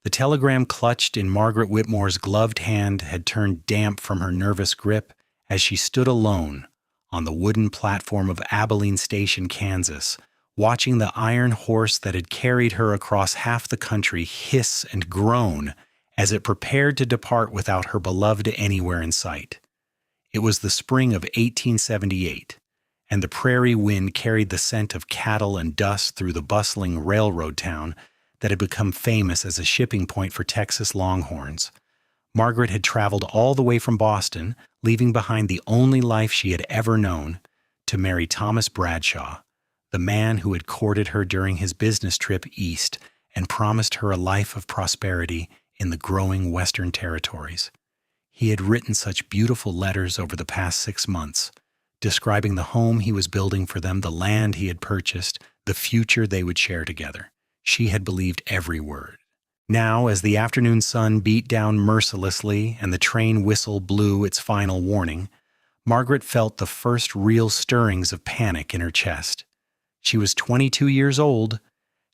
The telegram clutched in Margaret Whitmore's gloved hand had turned damp from her nervous grip as she stood alone on the wooden platform of Abilene Station, Kansas, watching the iron horse that had carried her across half the country hiss and groan as it prepared to depart without her beloved anywhere in sight. It was the spring of 1878, and the prairie wind carried the scent of cattle and dust through the bustling railroad town that had become famous as a shipping point for Texas longhorns. Margaret had traveled all the way from Boston, leaving behind the only life she had ever known, to marry Thomas Bradshaw, the man who had courted her during his business trip east and promised her a life of prosperity in the growing Western territories. He had written such beautiful letters over the past 6 months, describing the home he was building for them, the land he had purchased, the future they would share together. She had believed every word. Now, as the afternoon sun beat down mercilessly and the train whistle blew its final warning, Margaret felt the first real stirrings of panic in her chest. She was 22 years old,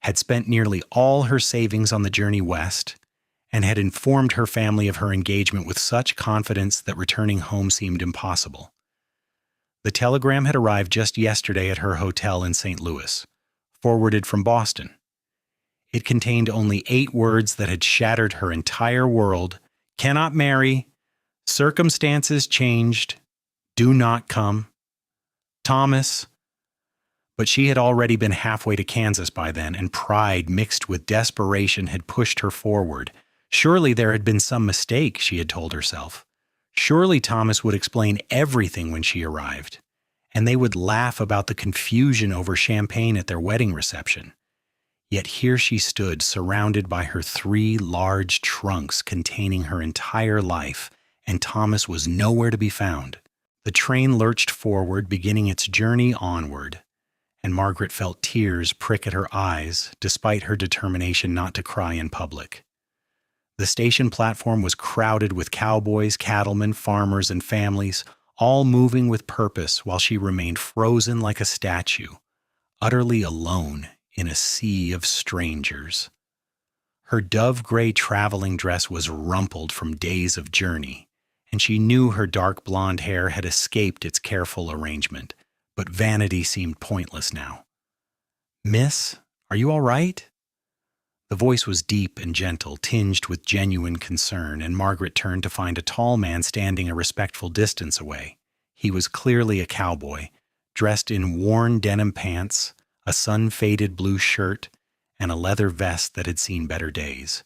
had spent nearly all her savings on the journey west, and had informed her family of her engagement with such confidence that returning home seemed impossible. The telegram had arrived just yesterday at her hotel in St. Louis, forwarded from Boston. It contained only 8 words that had shattered her entire world: cannot marry, circumstances changed, do not come, Thomas. But she had already been halfway to Kansas by then, and pride mixed with desperation had pushed her forward. Surely there had been some mistake, she had told herself. Surely Thomas would explain everything when she arrived, and they would laugh about the confusion over champagne at their wedding reception. Yet here she stood, surrounded by her 3 large trunks containing her entire life, and Thomas was nowhere to be found. The train lurched forward, beginning its journey onward, and Margaret felt tears prick at her eyes, despite her determination not to cry in public. The station platform was crowded with cowboys, cattlemen, farmers, and families, all moving with purpose while she remained frozen like a statue, utterly alone in a sea of strangers. Her dove-gray traveling dress was rumpled from days of journey, and she knew her dark blonde hair had escaped its careful arrangement, but vanity seemed pointless now. "Miss, are you all right?" The voice was deep and gentle, tinged with genuine concern, and Margaret turned to find a tall man standing a respectful distance away. He was clearly a cowboy, dressed in worn denim pants, a sun-faded blue shirt, and a leather vest that had seen better days.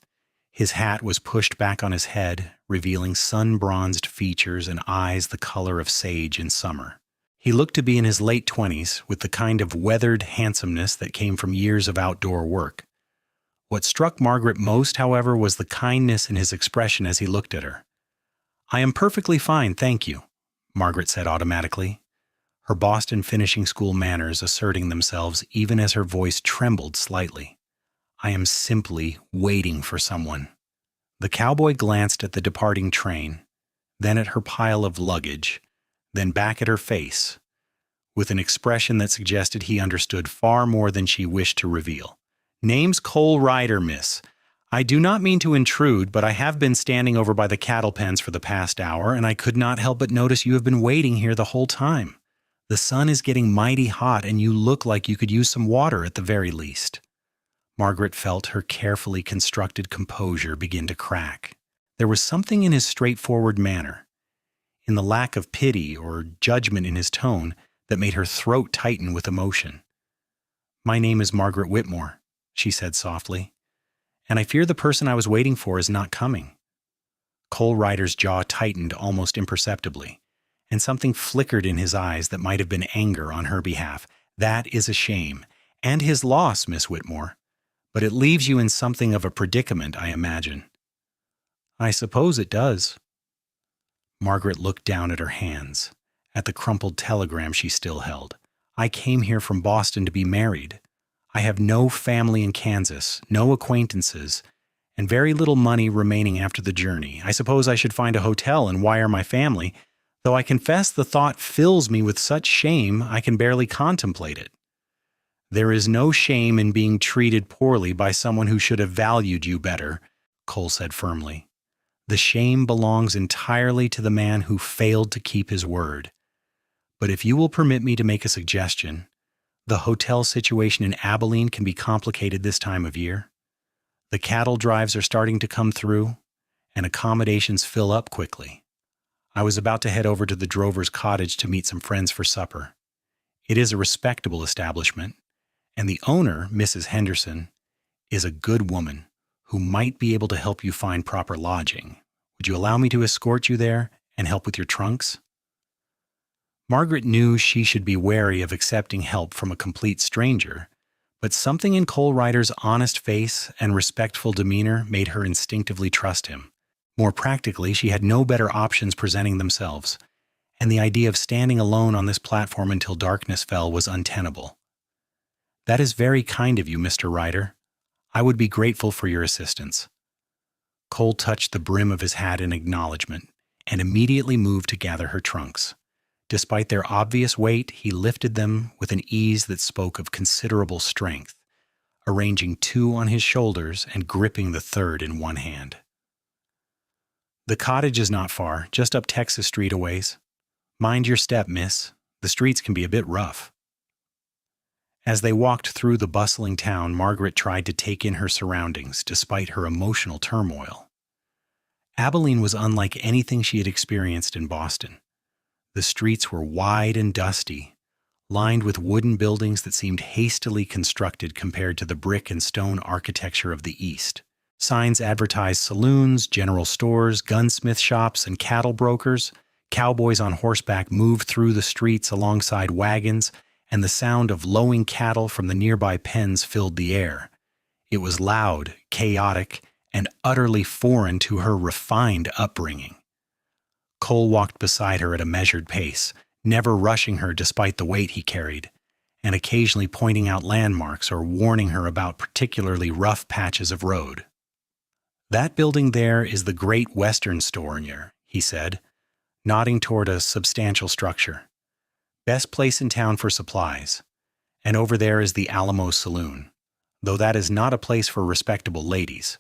His hat was pushed back on his head, revealing sun-bronzed features and eyes the color of sage in summer. He looked to be in his late 20s, with the kind of weathered handsomeness that came from years of outdoor work. What struck Margaret most, however, was the kindness in his expression as he looked at her. "I am perfectly fine, thank you," Margaret said automatically, her Boston finishing school manners asserting themselves even as her voice trembled slightly. "I am simply waiting for someone." The cowboy glanced at the departing train, then at her pile of luggage, then back at her face, with an expression that suggested he understood far more than she wished to reveal. "Name's Cole Ryder, miss. I do not mean to intrude, but I have been standing over by the cattle pens for the past hour, and I could not help but notice you have been waiting here the whole time. The sun is getting mighty hot, and you look like you could use some water at the very least." Margaret felt her carefully constructed composure begin to crack. There was something in his straightforward manner, in the lack of pity or judgment in his tone, that made her throat tighten with emotion. "My name is Margaret Whitmore," she said softly, "and I fear the person I was waiting for is not coming." Cole Ryder's jaw tightened almost imperceptibly, and something flickered in his eyes that might have been anger on her behalf. "That is a shame, and his loss, Miss Whitmore. But it leaves you in something of a predicament, I imagine." "I suppose it does." Margaret looked down at her hands, at the crumpled telegram she still held. "I came here from Boston to be married. I have no family in Kansas, no acquaintances, and very little money remaining after the journey. I suppose I should find a hotel and wire my family, though I confess the thought fills me with such shame I can barely contemplate it." "There is no shame in being treated poorly by someone who should have valued you better," Cole said firmly. The shame belongs entirely to the man who failed to keep his word. But if you will permit me to make a suggestion, the hotel situation in Abilene can be complicated this time of year. The cattle drives are starting to come through, and accommodations fill up quickly. I was about to head over to the drover's cottage to meet some friends for supper. It is a respectable establishment, and the owner, Mrs. Henderson, is a good woman who might be able to help you find proper lodging. Would you allow me to escort you there and help with your trunks? Margaret knew she should be wary of accepting help from a complete stranger, but something in Cole Ryder's honest face and respectful demeanor made her instinctively trust him. More practically, she had no better options presenting themselves, and the idea of standing alone on this platform until darkness fell was untenable. That is very kind of you, Mr. Ryder. I would be grateful for your assistance. Cole touched the brim of his hat in acknowledgement and immediately moved to gather her trunks. Despite their obvious weight, he lifted them with an ease that spoke of considerable strength, arranging 2 on his shoulders and gripping the third in one hand. The cottage is not far, just up Texas Street a ways. Mind your step, miss. The streets can be a bit rough. As they walked through the bustling town, Margaret tried to take in her surroundings, despite her emotional turmoil. Abilene was unlike anything she had experienced in Boston. The streets were wide and dusty, lined with wooden buildings that seemed hastily constructed compared to the brick and stone architecture of the East. Signs advertised saloons, general stores, gunsmith shops, and cattle brokers. Cowboys on horseback moved through the streets alongside wagons, and the sound of lowing cattle from the nearby pens filled the air. It was loud, chaotic, and utterly foreign to her refined upbringing. Cole walked beside her at a measured pace, never rushing her despite the weight he carried, and occasionally pointing out landmarks or warning her about particularly rough patches of road. That building there is the Great Western Store, he said, nodding toward a substantial structure. Best place in town for supplies. And over there is the Alamo Saloon, though that is not a place for respectable ladies.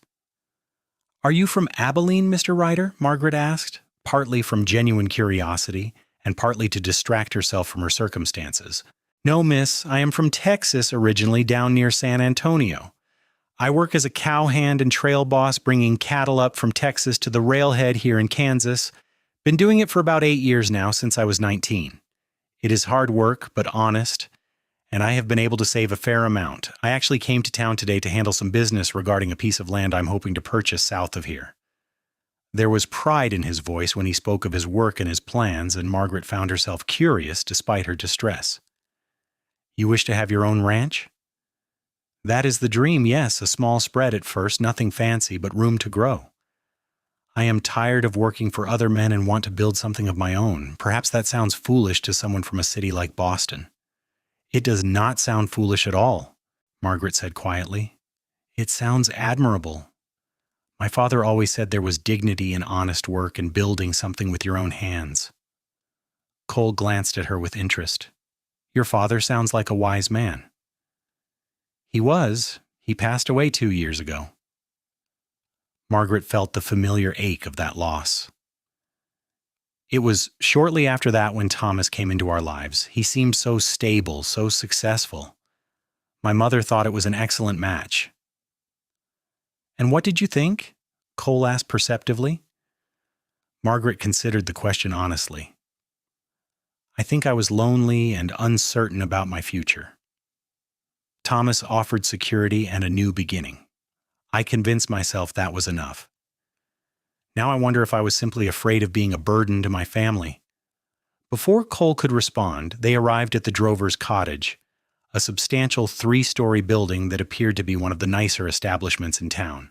Are you from Abilene, Mr. Ryder? Margaret asked, partly from genuine curiosity and partly to distract herself from her circumstances. No, miss, I am from Texas originally, down near San Antonio. I work as a cowhand and trail boss bringing cattle up from Texas to the railhead here in Kansas. Been doing it for about 8 years now, since I was 19. It is hard work, but honest, and I have been able to save a fair amount. I actually came to town today to handle some business regarding a piece of land I'm hoping to purchase south of here. There was pride in his voice when he spoke of his work and his plans, and Margaret found herself curious despite her distress. You wish to have your own ranch? That is the dream, yes, a small spread at first, nothing fancy, but room to grow. I am tired of working for other men and want to build something of my own. Perhaps that sounds foolish to someone from a city like Boston. It does not sound foolish at all, Margaret said quietly. It sounds admirable. My father always said there was dignity in honest work and building something with your own hands. Cole glanced at her with interest. Your father sounds like a wise man. He was. He passed away 2 years ago. Margaret felt the familiar ache of that loss. It was shortly after that when Thomas came into our lives. He seemed so stable, so successful. My mother thought it was an excellent match. And what did you think? Cole asked perceptively. Margaret considered the question honestly. I think I was lonely and uncertain about my future. Thomas offered security and a new beginning. I convinced myself that was enough. Now I wonder if I was simply afraid of being a burden to my family. Before Cole could respond, they arrived at the drover's cottage, a substantial 3-story building that appeared to be one of the nicer establishments in town.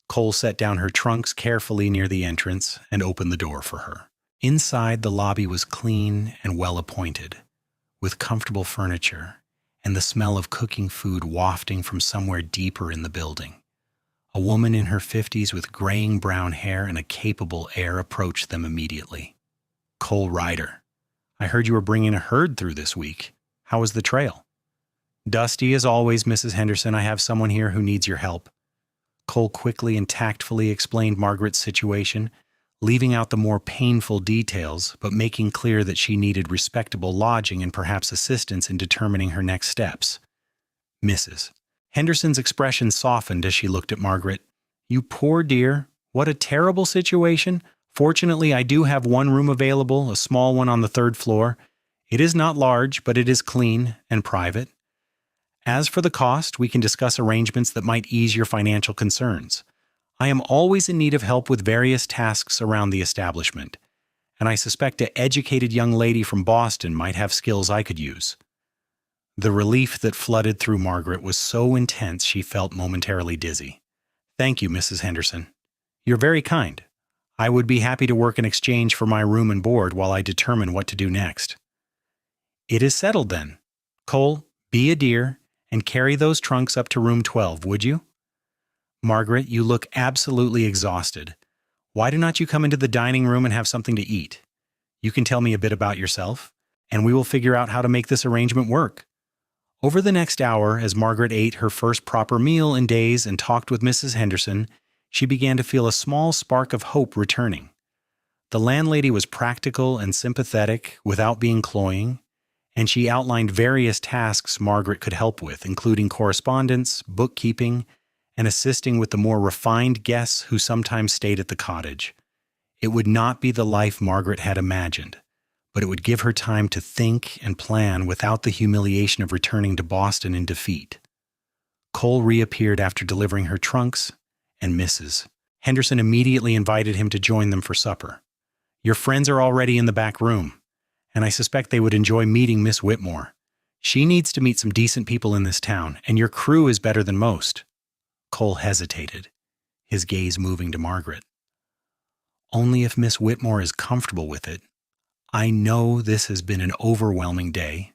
Cole set down her trunks carefully near the entrance and opened the door for her. Inside, the lobby was clean and well appointed, with comfortable furniture and the smell of cooking food wafting from somewhere deeper in the building. A woman in her 50s with graying brown hair and a capable air approached them immediately. Cole Ryder, I heard you were bringing a herd through this week. How was the trail? Dusty as always, Mrs. Henderson. I have someone here who needs your help. Cole quickly and tactfully explained Margaret's situation, leaving out the more painful details, but making clear that she needed respectable lodging and perhaps assistance in determining her next steps. Mrs. Henderson's expression softened as she looked at Margaret. "You poor dear, what a terrible situation. Fortunately, I do have one room available, a small one on the third floor. It is not large, but it is clean and private. As for the cost, we can discuss arrangements that might ease your financial concerns. I am always in need of help with various tasks around the establishment, and I suspect an educated young lady from Boston might have skills I could use." The relief that flooded through Margaret was so intense she felt momentarily dizzy. "Thank you, Mrs. Henderson. You're very kind. I would be happy to work in exchange for my room and board while I determine what to do next." "It is settled then. Cole, be a dear and carry those trunks up to room 12, would you? Margaret, you look absolutely exhausted. Why do not you come into the dining room and have something to eat? You can tell me a bit about yourself, and we will figure out how to make this arrangement work." Over the next hour, as Margaret ate her first proper meal in days and talked with Mrs. Henderson, she began to feel a small spark of hope returning. The landlady was practical and sympathetic without being cloying, and she outlined various tasks Margaret could help with, including correspondence, bookkeeping, and assisting with the more refined guests who sometimes stayed at the cottage. It would not be the life Margaret had imagined, but it would give her time to think and plan without the humiliation of returning to Boston in defeat. Cole reappeared after delivering her trunks, and Mrs. Henderson immediately invited him to join them for supper. "Your friends are already in the back room, and I suspect they would enjoy meeting Miss Whitmore. She needs to meet some decent people in this town, and your crew is better than most." Cole hesitated, his gaze moving to Margaret. "Only if Miss Whitmore is comfortable with it. I know this has been an overwhelming day."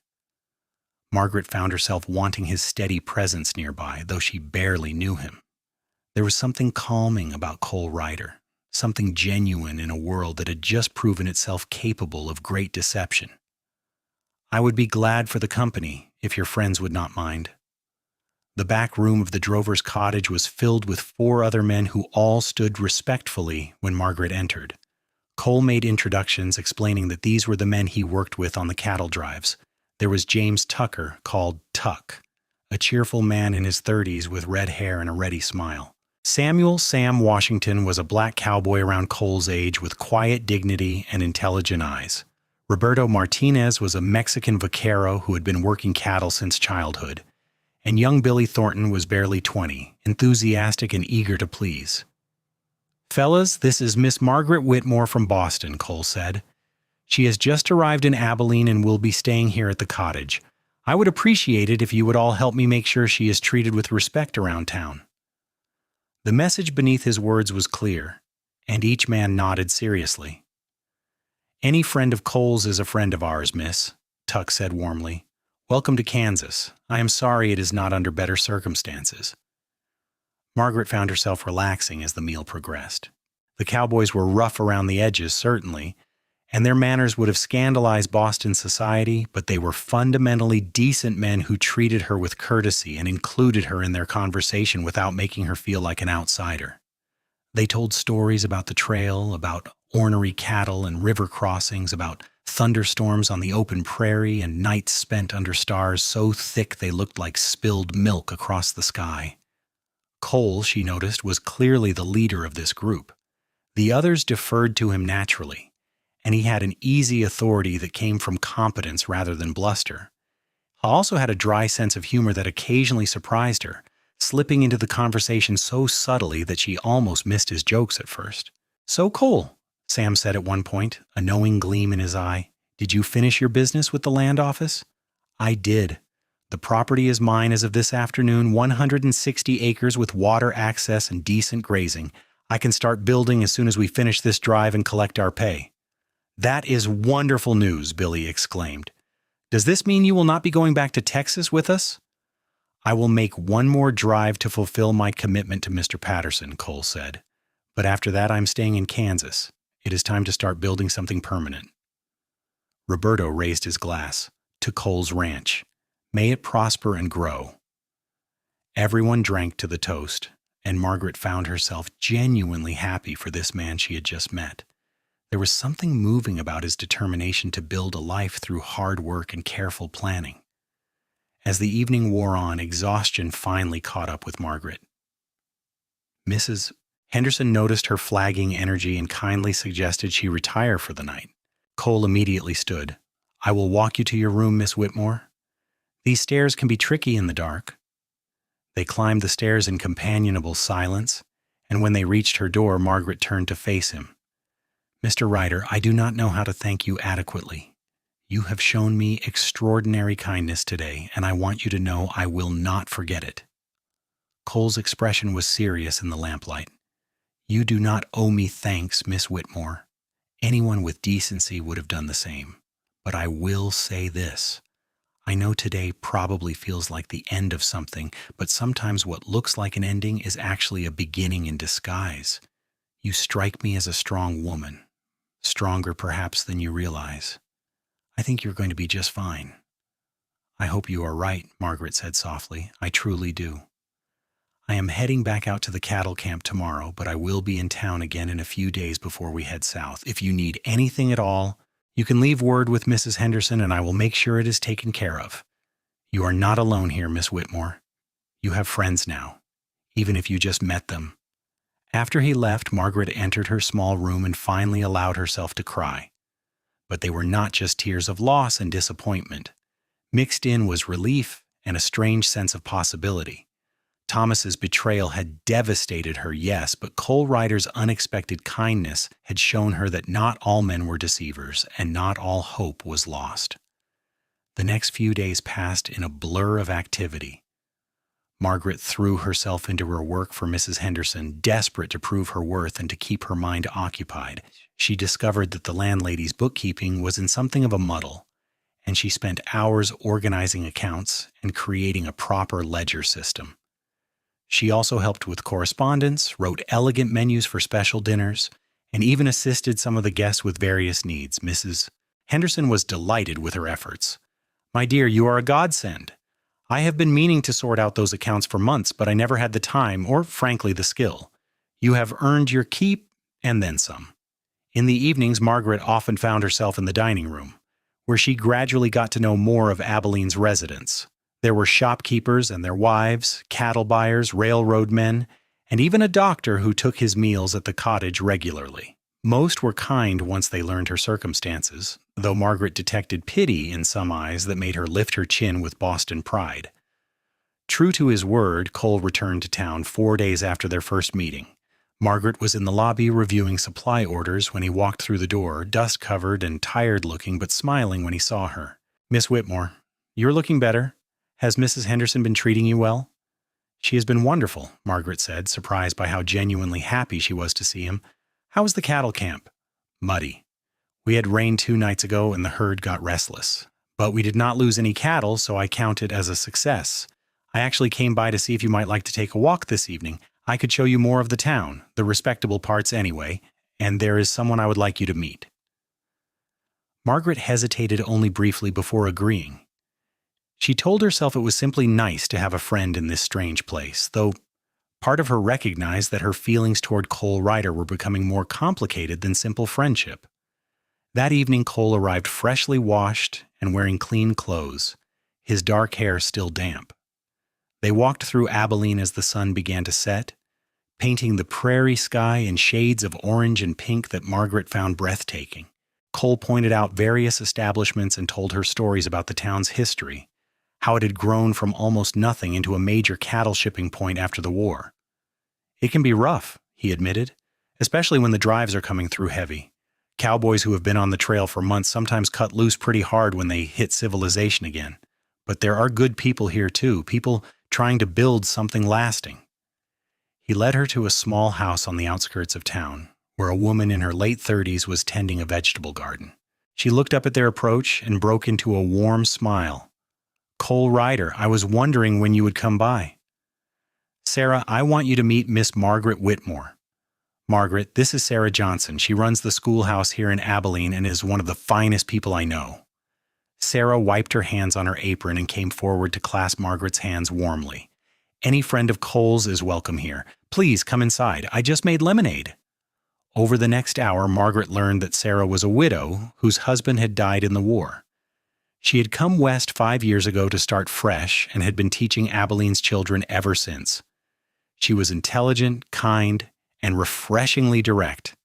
Margaret found herself wanting his steady presence nearby, though she barely knew him. There was something calming about Cole Ryder, something genuine in a world that had just proven itself capable of great deception. "I would be glad for the company, if your friends would not mind." The back room of the drover's cottage was filled with 4 other men who all stood respectfully when Margaret entered. Cole made introductions, explaining that these were the men he worked with on the cattle drives. There was James Tucker, called Tuck, a cheerful man in his 30s with red hair and a ready smile. Samuel Sam Washington was a black cowboy around Cole's age with quiet dignity and intelligent eyes. Roberto Martinez was a Mexican vaquero who had been working cattle since childhood. And young Billy Thornton was barely 20, enthusiastic and eager to please. "Fellas, this is Miss Margaret Whitmore from Boston," Cole said. "She has just arrived in Abilene and will be staying here at the cottage. I would appreciate it if you would all help me make sure she is treated with respect around town." The message beneath his words was clear, and each man nodded seriously. "Any friend of Cole's is a friend of ours, miss," Tuck said warmly. "Welcome to Kansas. I am sorry it is not under better circumstances." Margaret found herself relaxing as the meal progressed. The cowboys were rough around the edges, certainly, and their manners would have scandalized Boston society, but they were fundamentally decent men who treated her with courtesy and included her in their conversation without making her feel like an outsider. They told stories about the trail, about ornery cattle and river crossings, about thunderstorms on the open prairie and nights spent under stars so thick they looked like spilled milk across the sky. Cole, she noticed, was clearly the leader of this group. The others deferred to him naturally, and he had an easy authority that came from competence rather than bluster. He also had a dry sense of humor that occasionally surprised her, slipping into the conversation so subtly that she almost missed his jokes at first. "So, Cole," Sam said at one point, a knowing gleam in his eye, "did you finish your business with the land office?" "I did. The property is mine as of this afternoon, 160 acres with water access and decent grazing. I can start building as soon as we finish this drive and collect our pay." "That is wonderful news," Billy exclaimed. "Does this mean you will not be going back to Texas with us?" "I will make one more drive to fulfill my commitment to Mr. Patterson," Cole said. "But after that, I'm staying in Kansas. It is time to start building something permanent." Roberto raised his glass. "To Cole's ranch. May it prosper and grow." Everyone drank to the toast, and Margaret found herself genuinely happy for this man she had just met. There was something moving about his determination to build a life through hard work and careful planning. As the evening wore on, exhaustion finally caught up with Margaret. Mrs. Henderson noticed her flagging energy and kindly suggested she retire for the night. Cole immediately stood. "I will walk you to your room, Miss Whitmore. These stairs can be tricky in the dark." They climbed the stairs in companionable silence, and when they reached her door, Margaret turned to face him. "Mr. Ryder, I do not know how to thank you adequately. You have shown me extraordinary kindness today, and I want you to know I will not forget it." Cole's expression was serious in the lamplight. "You do not owe me thanks, Miss Whitmore. Anyone with decency would have done the same. But I will say this. I know today probably feels like the end of something, but sometimes what looks like an ending is actually a beginning in disguise. You strike me as a strong woman, stronger perhaps than you realize. I think you're going to be just fine." "I hope you are right," Margaret said softly. "I truly do. I am heading back out to the cattle camp tomorrow, but I will be in town again in a few days before we head south. If you need anything at all, you can leave word with Mrs. Henderson and I will make sure it is taken care of. You are not alone here, Miss Whitmore. You have friends now, even if you just met them." After he left, Margaret entered her small room and finally allowed herself to cry. But they were not just tears of loss and disappointment. Mixed in was relief and a strange sense of possibility. Thomas's betrayal had devastated her, yes, but Cole Ryder's unexpected kindness had shown her that not all men were deceivers and not all hope was lost. The next few days passed in a blur of activity. Margaret threw herself into her work for Mrs. Henderson, desperate to prove her worth and to keep her mind occupied. She discovered that the landlady's bookkeeping was in something of a muddle, and she spent hours organizing accounts and creating a proper ledger system. She also helped with correspondence, wrote elegant menus for special dinners, and even assisted some of the guests with various needs. Mrs. Henderson was delighted with her efforts. "My dear, you are a godsend. I have been meaning to sort out those accounts for months, but I never had the time or, frankly, the skill. You have earned your keep and then some." In the evenings, Margaret often found herself in the dining room, where she gradually got to know more of Abilene's residents. There were shopkeepers and their wives, cattle buyers, railroad men, and even a doctor who took his meals at the cottage regularly. Most were kind once they learned her circumstances, though Margaret detected pity in some eyes that made her lift her chin with Boston pride. True to his word, Cole returned to town 4 days after their first meeting. Margaret was in the lobby reviewing supply orders when he walked through the door, dust-covered and tired-looking but smiling when he saw her. "Miss Whitmore, you're looking better. Has Mrs. Henderson been treating you well?" "She has been wonderful," Margaret said, surprised by how genuinely happy she was to see him. "How was the cattle camp?" "Muddy. We had rain 2 nights ago and the herd got restless. But we did not lose any cattle, so I count it as a success. I actually came by to see if you might like to take a walk this evening. I could show you more of the town, the respectable parts anyway, and there is someone I would like you to meet." Margaret hesitated only briefly before agreeing. She told herself it was simply nice to have a friend in this strange place, though part of her recognized that her feelings toward Cole Ryder were becoming more complicated than simple friendship. That evening, Cole arrived freshly washed and wearing clean clothes, his dark hair still damp. They walked through Abilene as the sun began to set, painting the prairie sky in shades of orange and pink that Margaret found breathtaking. Cole pointed out various establishments and told her stories about the town's history, how it had grown from almost nothing into a major cattle shipping point after the war. "It can be rough," he admitted, "especially when the drives are coming through heavy. Cowboys who have been on the trail for months sometimes cut loose pretty hard when they hit civilization again. But there are good people here too, people trying to build something lasting." He led her to a small house on the outskirts of town, where a woman in her late 30s was tending a vegetable garden. She looked up at their approach and broke into a warm smile. "Cole Ryder, I was wondering when you would come by." "Sarah, I want you to meet Miss Margaret Whitmore." "Margaret, this is Sarah Johnson. She runs the schoolhouse here in Abilene and is one of the finest people I know." Sarah wiped her hands on her apron and came forward to clasp Margaret's hands warmly. Any friend of Cole's is welcome here. Please come inside. I just made lemonade." Over the next hour, Margaret learned that Sarah was a widow whose husband had died in the war. She had come west 5 years ago to start fresh and had been teaching Abilene's children ever since. She was intelligent, kind, and refreshingly direct,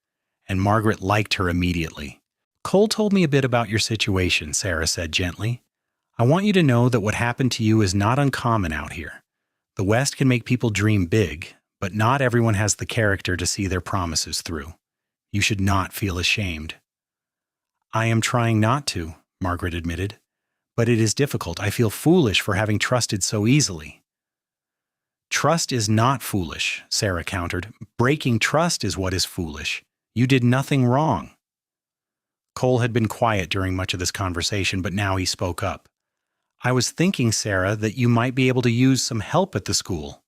and Margaret liked her immediately. "Cole told me a bit about your situation," Sarah said gently. "I want you to know that what happened to you is not uncommon out here. The West can make people dream big, but not everyone has the character to see their promises through. You should not feel ashamed." "I am trying not to," Margaret admitted. "But it is difficult. I feel foolish for having trusted so easily." "Trust is not foolish," Sarah countered. "Breaking trust is what is foolish. You did nothing wrong." Cole had been quiet during much of this conversation, but now he spoke up. "I was thinking, Sarah, that you might be able to use some help at the school.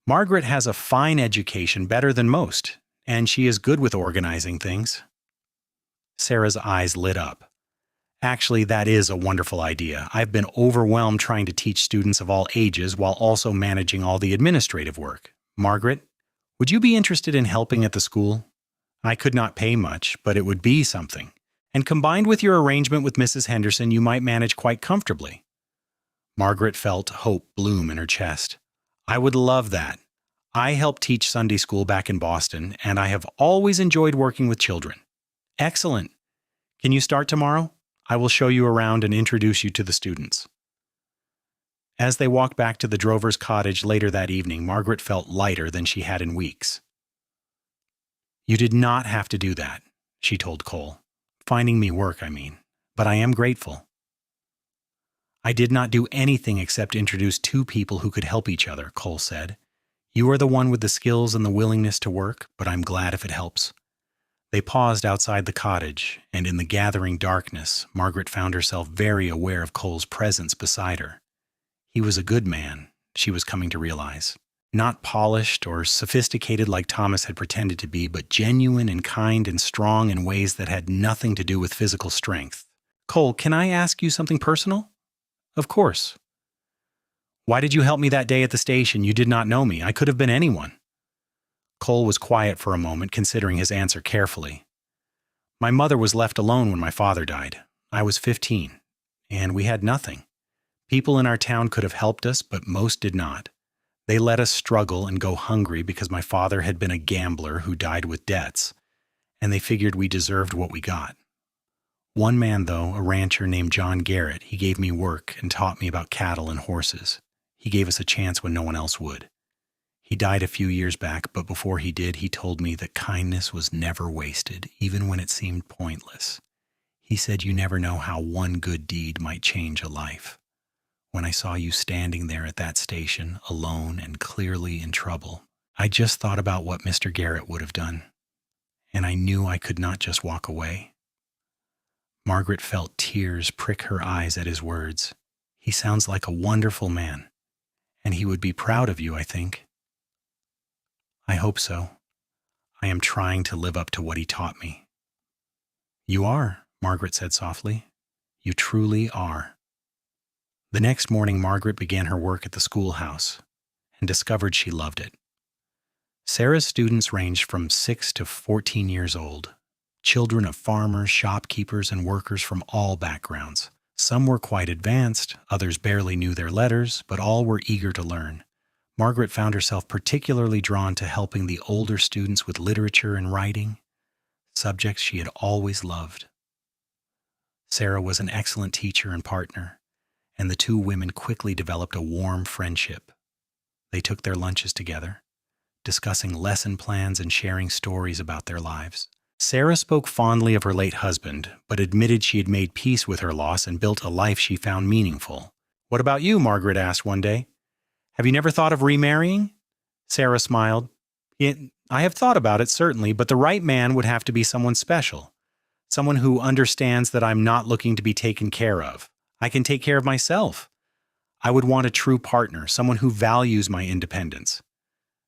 Margaret has a fine education, better than most, and she is good with organizing things." Sarah's eyes lit up. "Actually, that is a wonderful idea. I've been overwhelmed trying to teach students of all ages while also managing all the administrative work. Margaret, would you be interested in helping at the school? I could not pay much, but it would be something. And combined with your arrangement with Mrs. Henderson, you might manage quite comfortably." Margaret felt hope bloom in her chest. "I would love that. I helped teach Sunday school back in Boston, and I have always enjoyed working with children." "Excellent. Can you start tomorrow? I will show you around and introduce you to the students." As they walked back to the drover's cottage later that evening, Margaret felt lighter than she had in weeks. "You did not have to do that," she told Cole. "Finding me work, I mean. But I am grateful." "I did not do anything except introduce two people who could help each other," Cole said. "You are the one with the skills and the willingness to work, but I'm glad if it helps." They paused outside the cottage, and in the gathering darkness, Margaret found herself very aware of Cole's presence beside her. He was a good man, she was coming to realize. Not polished or sophisticated like Thomas had pretended to be, but genuine and kind and strong in ways that had nothing to do with physical strength. "Cole, can I ask you something personal?" "Of course." "Why did you help me that day at the station? You did not know me. I could have been anyone." Cole was quiet for a moment, considering his answer carefully. "My mother was left alone when my father died. I was 15, and we had nothing. People in our town could have helped us, but most did not. They let us struggle and go hungry because my father had been a gambler who died with debts, and they figured we deserved what we got. One man, though, a rancher named John Garrett, he gave me work and taught me about cattle and horses. He gave us a chance when no one else would. He died a few years back, but before he did, he told me that kindness was never wasted, even when it seemed pointless. He said you never know how one good deed might change a life. When I saw you standing there at that station, alone and clearly in trouble, I just thought about what Mr. Garrett would have done, and I knew I could not just walk away." Margaret felt tears prick her eyes at his words. "He sounds like a wonderful man, and he would be proud of you, I think." "I hope so. I am trying to live up to what he taught me." "You are," Margaret said softly. "You truly are." The next morning, Margaret began her work at the schoolhouse and discovered she loved it. Sarah's students ranged from 6 to 14 years old, children of farmers, shopkeepers, and workers from all backgrounds. Some were quite advanced, others barely knew their letters, but all were eager to learn. Margaret found herself particularly drawn to helping the older students with literature and writing, subjects she had always loved. Sarah was an excellent teacher and partner, and the two women quickly developed a warm friendship. They took their lunches together, discussing lesson plans and sharing stories about their lives. Sarah spoke fondly of her late husband, but admitted she had made peace with her loss and built a life she found meaningful. "What about you?" Margaret asked one day. "Have you never thought of remarrying?" Sarah smiled. "I have thought about it, certainly, but the right man would have to be someone special, someone who understands that I'm not looking to be taken care of. I can take care of myself. I would want a true partner, someone who values my independence."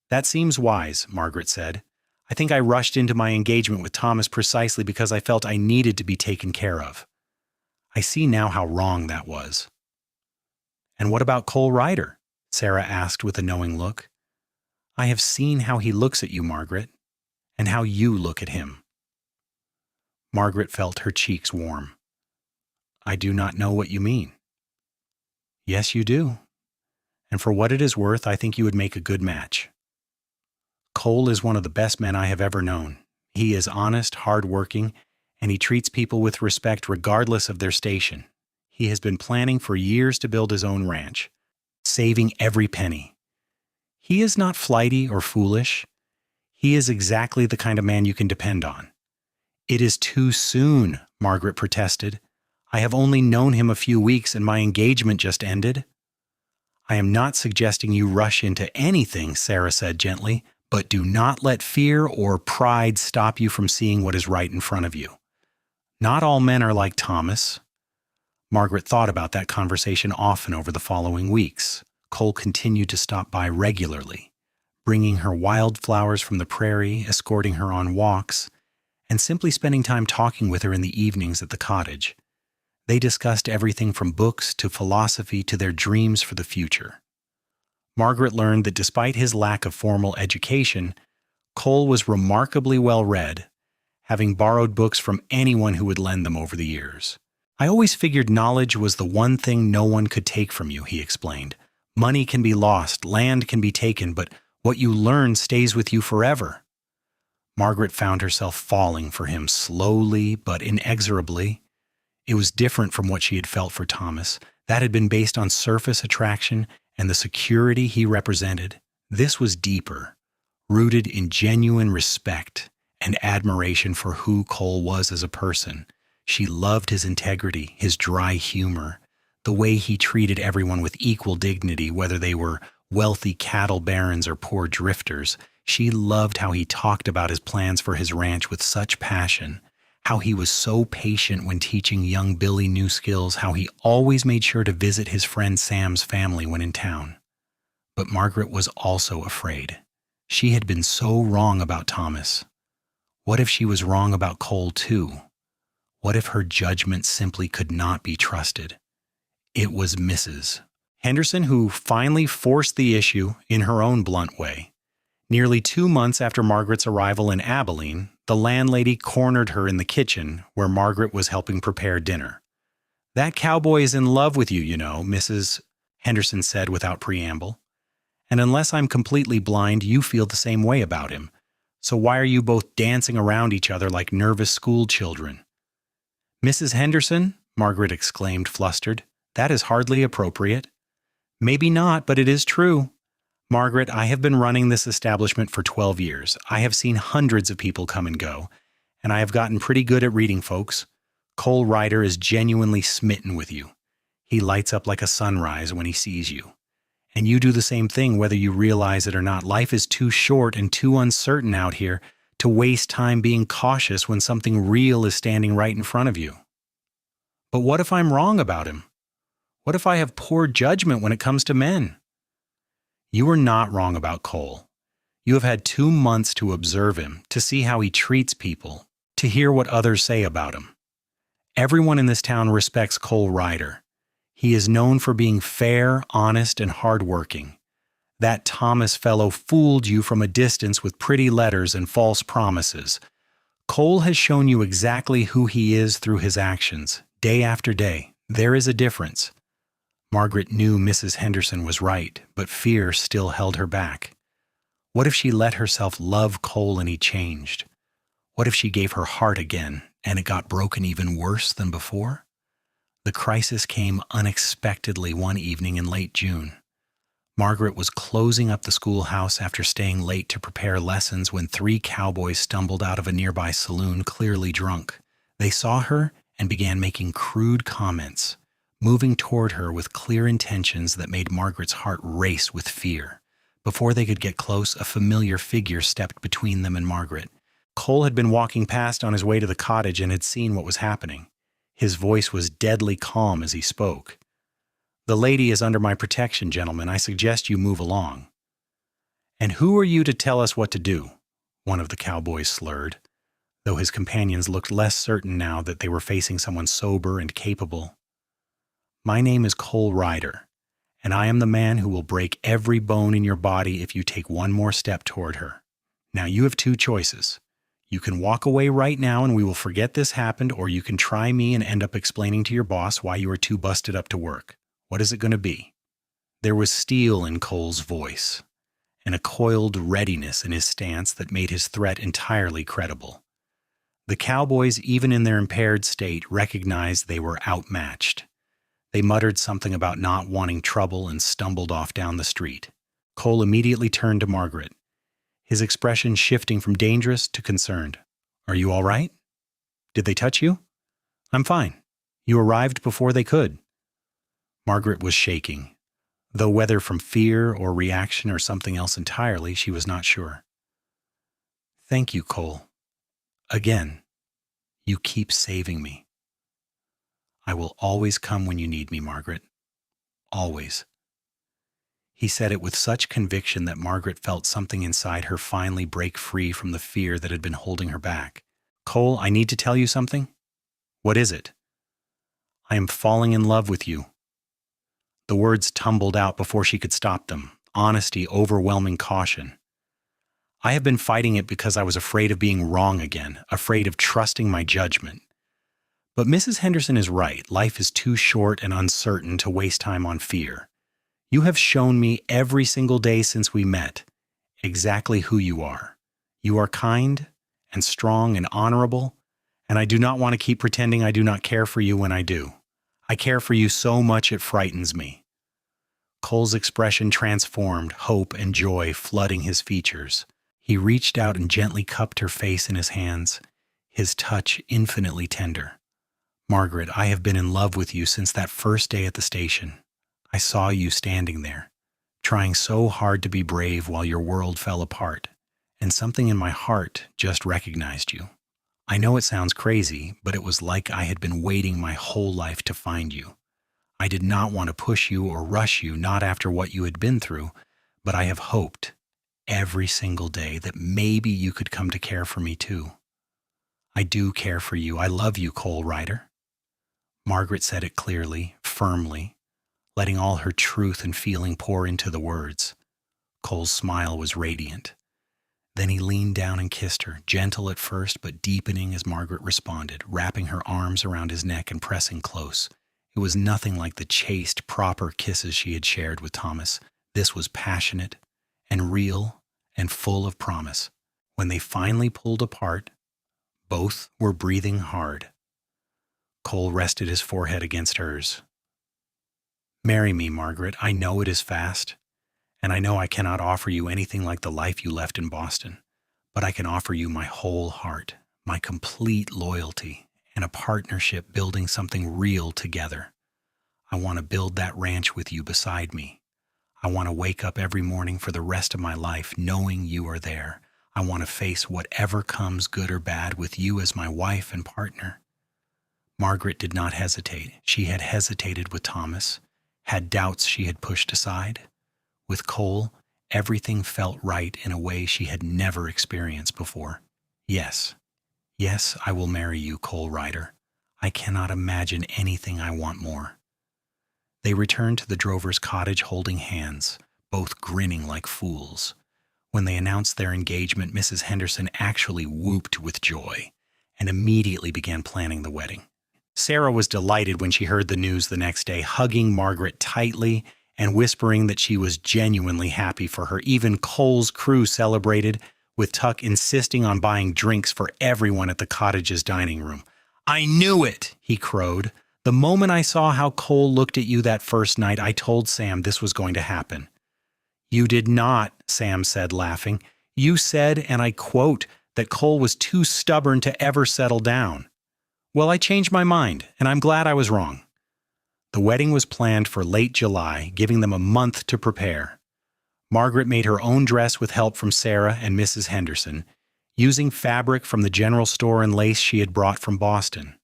"That seems wise," Margaret said. "I think I rushed into my engagement with Thomas precisely because I felt I needed to be taken care of. I see now how wrong that was." "And what about Cole Ryder?" Sarah asked with a knowing look. I have seen how he looks at you, Margaret, and how you look at him. Margaret felt her cheeks warm. I do not know what you mean. Yes, you do. And for what it is worth, I think you would make a good match. Cole is one of the best men I have ever known. He is honest, hard-working, and he treats people with respect regardless of their station. He has been planning for years to build his own ranch, saving every penny. He is not flighty or foolish. He is exactly the kind of man you can depend on. It is too soon, Margaret protested. I have only known him a few weeks and my engagement just ended. I am not suggesting you rush into anything, Sarah said gently, but do not let fear or pride stop you from seeing what is right in front of you. Not all men are like Thomas. Margaret thought about that conversation often over the following weeks. Cole continued to stop by regularly, bringing her wildflowers from the prairie, escorting her on walks, and simply spending time talking with her in the evenings at the cottage. They discussed everything from books to philosophy to their dreams for the future. Margaret learned that despite his lack of formal education, Cole was remarkably well read, having borrowed books from anyone who would lend them over the years. I always figured knowledge was the one thing no one could take from you, he explained. Money can be lost, land can be taken, but what you learn stays with you forever. Margaret found herself falling for him slowly but inexorably. It was different from what she had felt for Thomas. That had been based on surface attraction and the security he represented. This was deeper, rooted in genuine respect and admiration for who Cole was as a person. She loved his integrity, his dry humor, the way he treated everyone with equal dignity, whether they were wealthy cattle barons or poor drifters. She loved how he talked about his plans for his ranch with such passion, how he was so patient when teaching young Billy new skills, how he always made sure to visit his friend Sam's family when in town. But Margaret was also afraid. She had been so wrong about Thomas. What if she was wrong about Cole too? What if her judgment simply could not be trusted? It was Mrs. Henderson who finally forced the issue in her own blunt way. Nearly 2 months after Margaret's arrival in Abilene, the landlady cornered her in the kitchen where Margaret was helping prepare dinner. That cowboy is in love with you, you know, Mrs. Henderson said without preamble. And unless I'm completely blind, you feel the same way about him. So why are you both dancing around each other like nervous school children? Mrs. Henderson, Margaret exclaimed, flustered. That is hardly appropriate. Maybe not, but it is true. Margaret, I have been running this establishment for 12 years. I have seen hundreds of people come and go, and I have gotten pretty good at reading folks. Cole Ryder is genuinely smitten with you. He lights up like a sunrise when he sees you. And you do the same thing whether you realize it or not. Life is too short and too uncertain out here to waste time being cautious when something real is standing right in front of you. But what if I'm wrong about him? What if I have poor judgment when it comes to men? You are not wrong about Cole. You have had 2 months to observe him, to see how he treats people, to hear what others say about him. Everyone in this town respects Cole Ryder. He is known for being fair, honest, and hardworking. That Thomas fellow fooled you from a distance with pretty letters and false promises. Cole has shown you exactly who he is through his actions, day after day. There is a difference. Margaret knew Mrs. Henderson was right, but fear still held her back. What if she let herself love Cole and he changed? What if she gave her heart again and it got broken even worse than before? The crisis came unexpectedly one evening in late June. Margaret was closing up the schoolhouse after staying late to prepare lessons when 3 cowboys stumbled out of a nearby saloon clearly drunk. They saw her and began making crude comments, moving toward her with clear intentions that made Margaret's heart race with fear. Before they could get close, a familiar figure stepped between them and Margaret. Cole had been walking past on his way to the cottage and had seen what was happening. His voice was deadly calm as he spoke. The lady is under my protection, gentlemen. I suggest you move along. And who are you to tell us what to do? One of the cowboys slurred, though his companions looked less certain now that they were facing someone sober and capable. My name is Cole Ryder, and I am the man who will break every bone in your body if you take one more step toward her. Now you have two choices. You can walk away right now and we will forget this happened, or you can try me and end up explaining to your boss why you are too busted up to work. What is it going to be?" There was steel in Cole's voice, and a coiled readiness in his stance that made his threat entirely credible. The cowboys, even in their impaired state, recognized they were outmatched. They muttered something about not wanting trouble and stumbled off down the street. Cole immediately turned to Margaret, his expression shifting from dangerous to concerned. "Are you all right? Did they touch you?" "I'm fine. You arrived before they could." Margaret was shaking, though whether from fear or reaction or something else entirely, she was not sure. "Thank you, Cole. Again, you keep saving me." "I will always come when you need me, Margaret. Always." He said it with such conviction that Margaret felt something inside her finally break free from the fear that had been holding her back. "Cole, I need to tell you something." "What is it?" "I am falling in love with you." The words tumbled out before she could stop them, honesty overwhelming caution. "I have been fighting it because I was afraid of being wrong again, afraid of trusting my judgment. But Mrs. Henderson is right. Life is too short and uncertain to waste time on fear. You have shown me every single day since we met exactly who you are. You are kind and strong and honorable, and I do not want to keep pretending I do not care for you when I do. I care for you so much it frightens me." Cole's expression transformed, hope and joy flooding his features. He reached out and gently cupped her face in his hands, his touch infinitely tender. "Margaret, I have been in love with you since that first day at the station. I saw you standing there, trying so hard to be brave while your world fell apart, and something in my heart just recognized you. I know it sounds crazy, but it was like I had been waiting my whole life to find you. I did not want to push you or rush you, not after what you had been through, but I have hoped every single day that maybe you could come to care for me too. I do care for you. I love you, Cole Ryder." Margaret said it clearly, firmly, letting all her truth and feeling pour into the words. Cole's smile was radiant. Then he leaned down and kissed her, gentle at first but deepening as Margaret responded, wrapping her arms around his neck and pressing close. It was nothing like the chaste, proper kisses she had shared with Thomas. This was passionate and real and full of promise. When they finally pulled apart, both were breathing hard. Cole rested his forehead against hers. "Marry me, Margaret. I know it is fast, and I know I cannot offer you anything like the life you left in Boston, but I can offer you my whole heart, my complete loyalty, and a partnership building something real together. I want to build that ranch with you beside me. I want to wake up every morning for the rest of my life knowing you are there. I want to face whatever comes, good or bad, with you as my wife and partner." Margaret did not hesitate. She had hesitated with Thomas, had doubts she had pushed aside. With Cole, everything felt right in a way she had never experienced before. Yes, I will marry you, Cole Ryder. I cannot imagine anything I want more." They returned to the drover's cottage holding hands, both grinning like fools. When they announced their engagement, Mrs. Henderson actually whooped with joy and immediately began planning the wedding. Sarah was delighted when she heard the news the next day, hugging Margaret tightly and whispering that she was genuinely happy for her. Even Cole's crew celebrated, with Tuck insisting on buying drinks for everyone at the cottage's dining room. "I knew it," he crowed. "The moment I saw how Cole looked at you that first night, I told Sam this was going to happen." "You did not," Sam said, laughing. "You said, and I quote, that Cole was too stubborn to ever settle down." "Well, I changed my mind, and I'm glad I was wrong." The wedding was planned for late July, giving them a month to prepare. Margaret made her own dress with help from Sarah and Mrs. Henderson, using fabric from the general store and lace she had brought from Boston.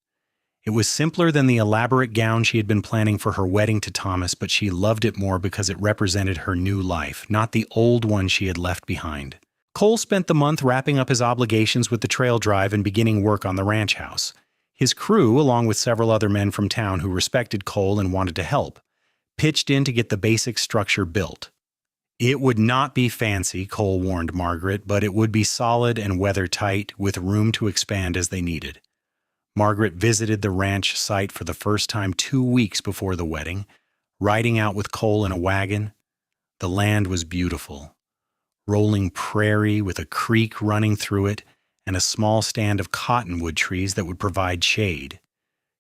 It was simpler than the elaborate gown she had been planning for her wedding to Thomas, but she loved it more because it represented her new life, not the old one she had left behind. Cole spent the month wrapping up his obligations with the trail drive and beginning work on the ranch house. His crew, along with several other men from town who respected Cole and wanted to help, pitched in to get the basic structure built. It would not be fancy, Cole warned Margaret, but it would be solid and weather-tight, with room to expand as they needed. Margaret visited the ranch site for the first time 2 weeks before the wedding, riding out with Cole in a wagon. The land was beautiful. Rolling prairie with a creek running through it and a small stand of cottonwood trees that would provide shade.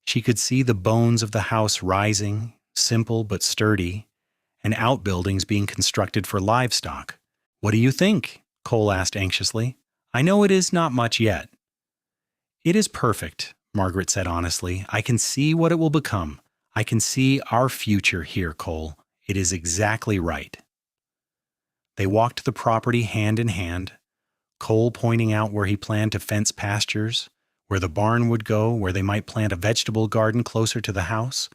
She could see the bones of the house rising, simple but sturdy, and outbuildings being constructed for livestock. "What do you think?" Cole asked anxiously. "I know it is not much yet." "It is perfect," Margaret said honestly. "I can see what it will become. I can see our future here, Cole. It is exactly right." They walked the property hand in hand, Cole pointing out where he planned to fence pastures, where the barn would go, where they might plant a vegetable garden closer to the house.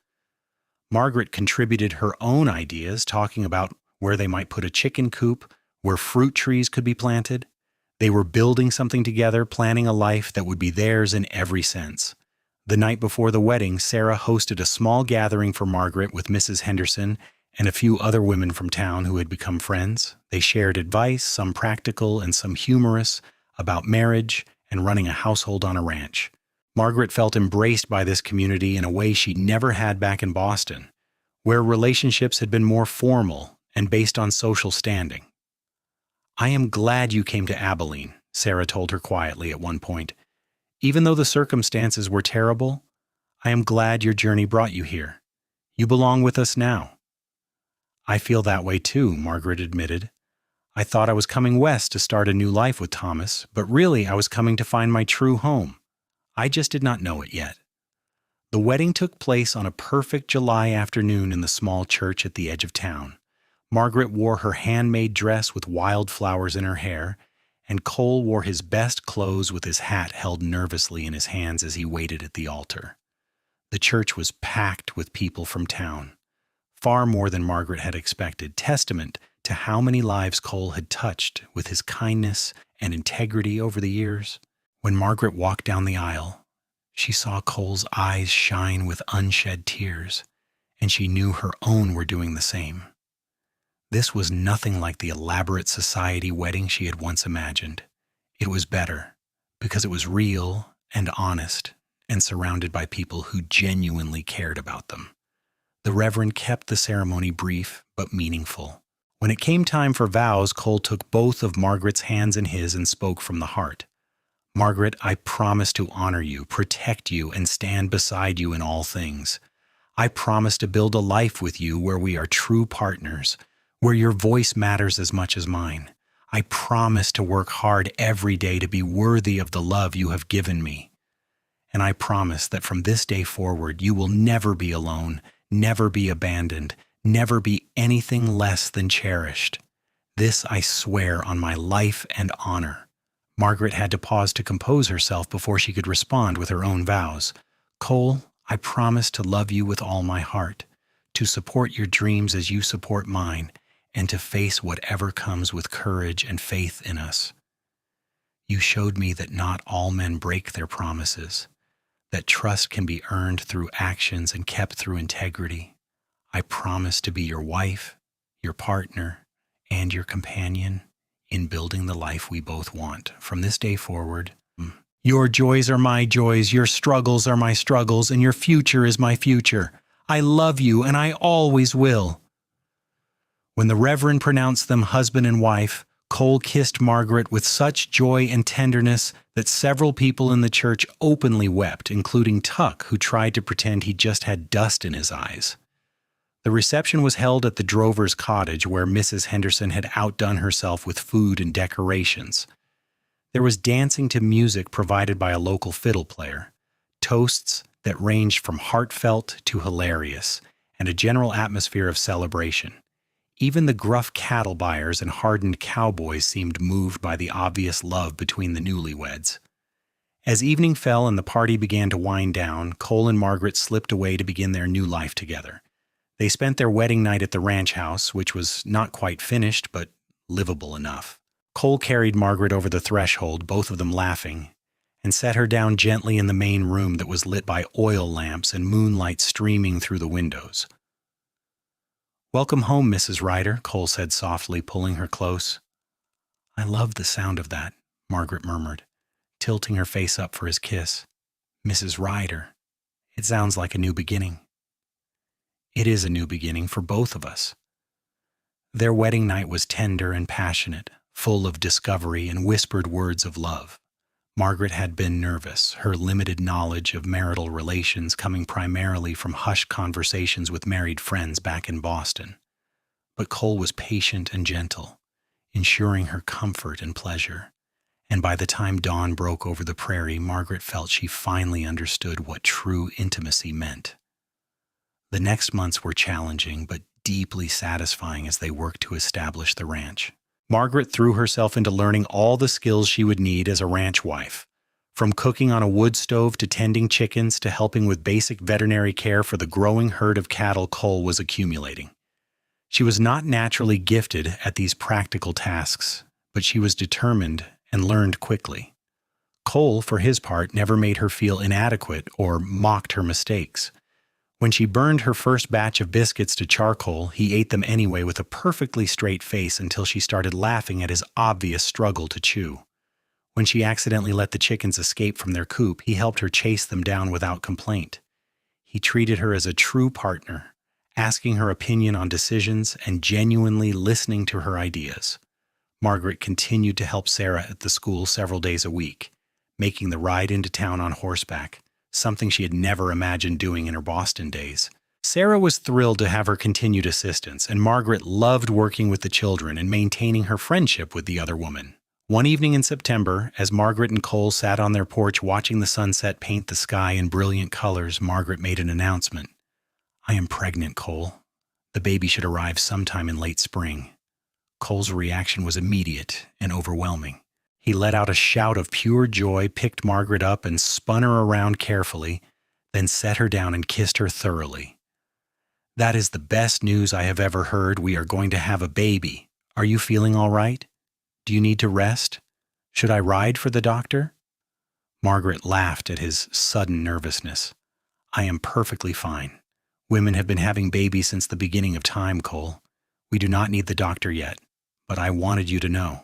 Margaret contributed her own ideas, talking about where they might put a chicken coop, where fruit trees could be planted. They were building something together, planning a life that would be theirs in every sense. The night before the wedding, Sarah hosted a small gathering for Margaret with Mrs. Henderson and a few other women from town who had become friends. They shared advice, some practical and some humorous, about marriage and running a household on a ranch. Margaret felt embraced by this community in a way she never had back in Boston, where relationships had been more formal and based on social standing. "I am glad you came to Abilene," Sarah told her quietly at one point. "Even though the circumstances were terrible, I am glad your journey brought you here. You belong with us now." "I feel that way too," Margaret admitted. "I thought I was coming west to start a new life with Thomas, but really I was coming to find my true home. I just did not know it yet." The wedding took place on a perfect July afternoon in the small church at the edge of town. Margaret wore her handmade dress with wildflowers in her hair, and Cole wore his best clothes with his hat held nervously in his hands as he waited at the altar. The church was packed with people from town. Far more than Margaret had expected, testament to how many lives Cole had touched with his kindness and integrity over the years. When Margaret walked down the aisle, she saw Cole's eyes shine with unshed tears, and she knew her own were doing the same. This was nothing like the elaborate society wedding she had once imagined. It was better, because it was real and honest and surrounded by people who genuinely cared about them. The Reverend kept the ceremony brief but meaningful. When it came time for vows, Cole took both of Margaret's hands in his and spoke from the heart. "Margaret, I promise to honor you, protect you, and stand beside you in all things. I promise to build a life with you where we are true partners, where your voice matters as much as mine. I promise to work hard every day to be worthy of the love you have given me. And I promise that from this day forward, you will never be alone, never be abandoned, never be anything less than cherished. This I swear on my life and honor." Margaret had to pause to compose herself before she could respond with her own vows. "Cole, I promise to love you with all my heart, to support your dreams as you support mine, and to face whatever comes with courage and faith in us. You showed me that not all men break their promises, that trust can be earned through actions and kept through integrity. I promise to be your wife, your partner, and your companion in building the life we both want. From this day forward, your joys are my joys, your struggles are my struggles, and your future is my future. I love you, and I always will." When the Reverend pronounced them husband and wife, Cole kissed Margaret with such joy and tenderness that several people in the church openly wept, including Tuck, who tried to pretend he just had dust in his eyes. The reception was held at the drover's cottage, where Mrs. Henderson had outdone herself with food and decorations. There was dancing to music provided by a local fiddle player, toasts that ranged from heartfelt to hilarious, and a general atmosphere of celebration. Even the gruff cattle buyers and hardened cowboys seemed moved by the obvious love between the newlyweds. As evening fell and the party began to wind down, Cole and Margaret slipped away to begin their new life together. They spent their wedding night at the ranch house, which was not quite finished, but livable enough. Cole carried Margaret over the threshold, both of them laughing, and set her down gently in the main room that was lit by oil lamps and moonlight streaming through the windows. Welcome home, Mrs. Ryder, Cole said softly, pulling her close. I love the sound of that, Margaret murmured, tilting her face up for his kiss. Mrs. Ryder. It sounds like a new beginning. It is a new beginning for both of us. Their wedding night was tender and passionate, full of discovery and whispered words of love. Margaret had been nervous, her limited knowledge of marital relations coming primarily from hushed conversations with married friends back in Boston. But Cole was patient and gentle, ensuring her comfort and pleasure. And by the time dawn broke over the prairie, Margaret felt she finally understood what true intimacy meant. The next months were challenging, but deeply satisfying as they worked to establish the ranch. Margaret threw herself into learning all the skills she would need as a ranch wife, from cooking on a wood stove to tending chickens to helping with basic veterinary care for the growing herd of cattle Cole was accumulating. She was not naturally gifted at these practical tasks, but she was determined and learned quickly. Cole, for his part, never made her feel inadequate or mocked her mistakes. When she burned her first batch of biscuits to charcoal, he ate them anyway with a perfectly straight face until she started laughing at his obvious struggle to chew. When she accidentally let the chickens escape from their coop, he helped her chase them down without complaint. He treated her as a true partner, asking her opinion on decisions and genuinely listening to her ideas. Margaret continued to help Sarah at the school several days a week, making the ride into town on horseback, something she had never imagined doing in her Boston days. Sarah was thrilled to have her continued assistance, and Margaret loved working with the children and maintaining her friendship with the other woman. One evening in September, as Margaret and Cole sat on their porch watching the sunset paint the sky in brilliant colors, Margaret made an announcement. I am pregnant, Cole. The baby should arrive sometime in late spring. Cole's reaction was immediate and overwhelming. He let out a shout of pure joy, picked Margaret up and spun her around carefully, then set her down and kissed her thoroughly. That is the best news I have ever heard. We are going to have a baby. Are you feeling all right? Do you need to rest? Should I ride for the doctor? Margaret laughed at his sudden nervousness. I am perfectly fine. Women have been having babies since the beginning of time, Cole. We do not need the doctor yet, but I wanted you to know.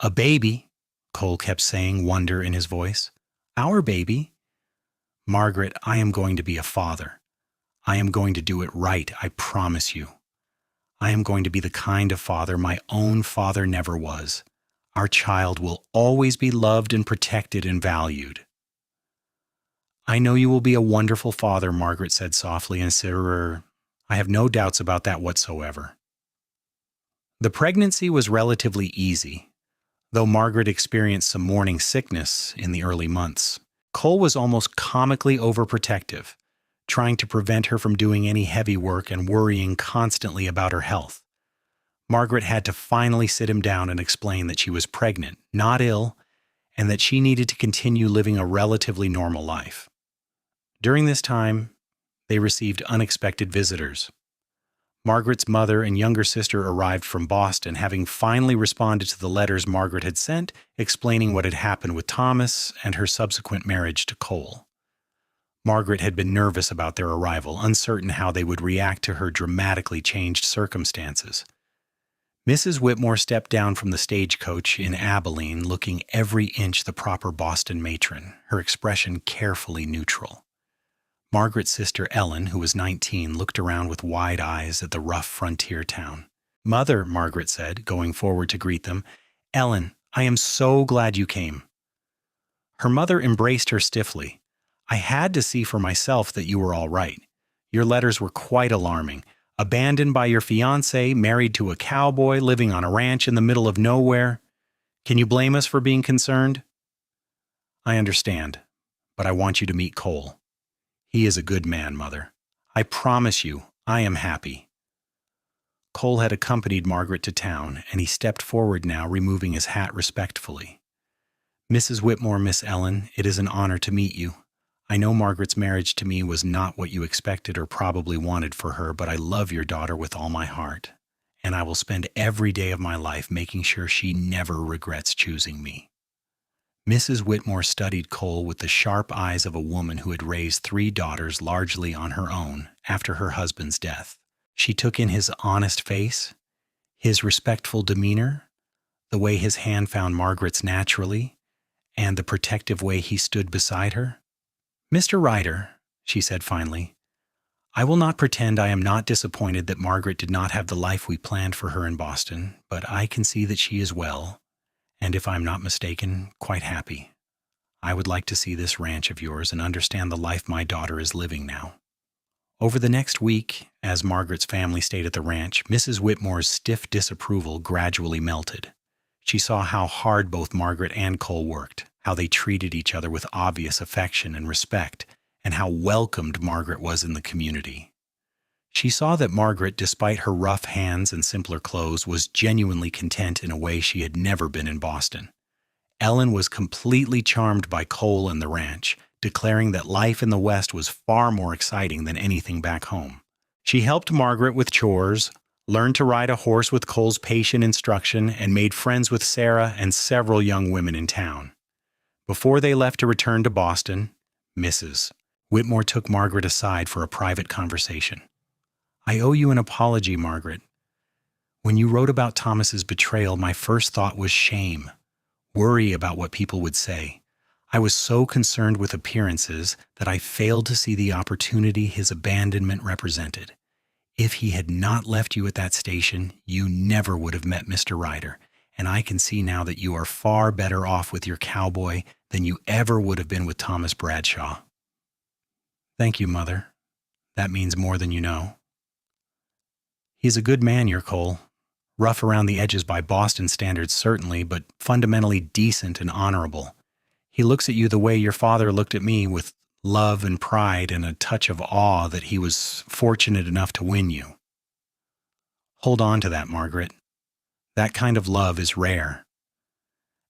A baby, Cole kept saying, wonder in his voice. Our baby? Margaret, I am going to be a father. I am going to do it right, I promise you. I am going to be the kind of father my own father never was. Our child will always be loved and protected and valued. I know you will be a wonderful father, Margaret said softly, and Sarah, I have no doubts about that whatsoever. The pregnancy was relatively easy. Though Margaret experienced some morning sickness in the early months, Cole was almost comically overprotective, trying to prevent her from doing any heavy work and worrying constantly about her health. Margaret had to finally sit him down and explain that she was pregnant, not ill, and that she needed to continue living a relatively normal life. During this time, they received unexpected visitors. Margaret's mother and younger sister arrived from Boston, having finally responded to the letters Margaret had sent, explaining what had happened with Thomas and her subsequent marriage to Cole. Margaret had been nervous about their arrival, uncertain how they would react to her dramatically changed circumstances. Mrs. Whitmore stepped down from the stagecoach in Abilene, looking every inch the proper Boston matron, her expression carefully neutral. Margaret's sister Ellen, who was 19, looked around with wide eyes at the rough frontier town. Mother, Margaret said, going forward to greet them, Ellen, I am so glad you came. Her mother embraced her stiffly. I had to see for myself that you were all right. Your letters were quite alarming. Abandoned by your fiancé, married to a cowboy, living on a ranch in the middle of nowhere. Can you blame us for being concerned? I understand, but I want you to meet Cole. He is a good man, Mother. I promise you, I am happy. Cole had accompanied Margaret to town, and he stepped forward now, removing his hat respectfully. Mrs. Whitmore, Miss Ellen, it is an honor to meet you. I know Margaret's marriage to me was not what you expected or probably wanted for her, but I love your daughter with all my heart, and I will spend every day of my life making sure she never regrets choosing me. Mrs. Whitmore studied Cole with the sharp eyes of a woman who had raised 3 daughters largely on her own after her husband's death. She took in his honest face, his respectful demeanor, the way his hand found Margaret's naturally, and the protective way he stood beside her. "Mr. Ryder," she said finally, "I will not pretend I am not disappointed that Margaret did not have the life we planned for her in Boston, but I can see that she is well, and if I'm not mistaken, quite happy. I would like to see this ranch of yours and understand the life my daughter is living now." Over the next week, as Margaret's family stayed at the ranch, Mrs. Whitmore's stiff disapproval gradually melted. She saw how hard both Margaret and Cole worked, how they treated each other with obvious affection and respect, and how welcomed Margaret was in the community. She saw that Margaret, despite her rough hands and simpler clothes, was genuinely content in a way she had never been in Boston. Ellen was completely charmed by Cole and the ranch, declaring that life in the West was far more exciting than anything back home. She helped Margaret with chores, learned to ride a horse with Cole's patient instruction, and made friends with Sarah and several young women in town. Before they left to return to Boston, Mrs. Whitmore took Margaret aside for a private conversation. "I owe you an apology, Margaret. When you wrote about Thomas's betrayal, my first thought was shame, worry about what people would say. I was so concerned with appearances that I failed to see the opportunity his abandonment represented. If he had not left you at that station, you never would have met Mr. Ryder, and I can see now that you are far better off with your cowboy than you ever would have been with Thomas Bradshaw." "Thank you, Mother. That means more than you know." "He's a good man, your Cole. Rough around the edges by Boston standards, certainly, but fundamentally decent and honorable. He looks at you the way your father looked at me, with love and pride and a touch of awe that he was fortunate enough to win you. Hold on to that, Margaret. That kind of love is rare."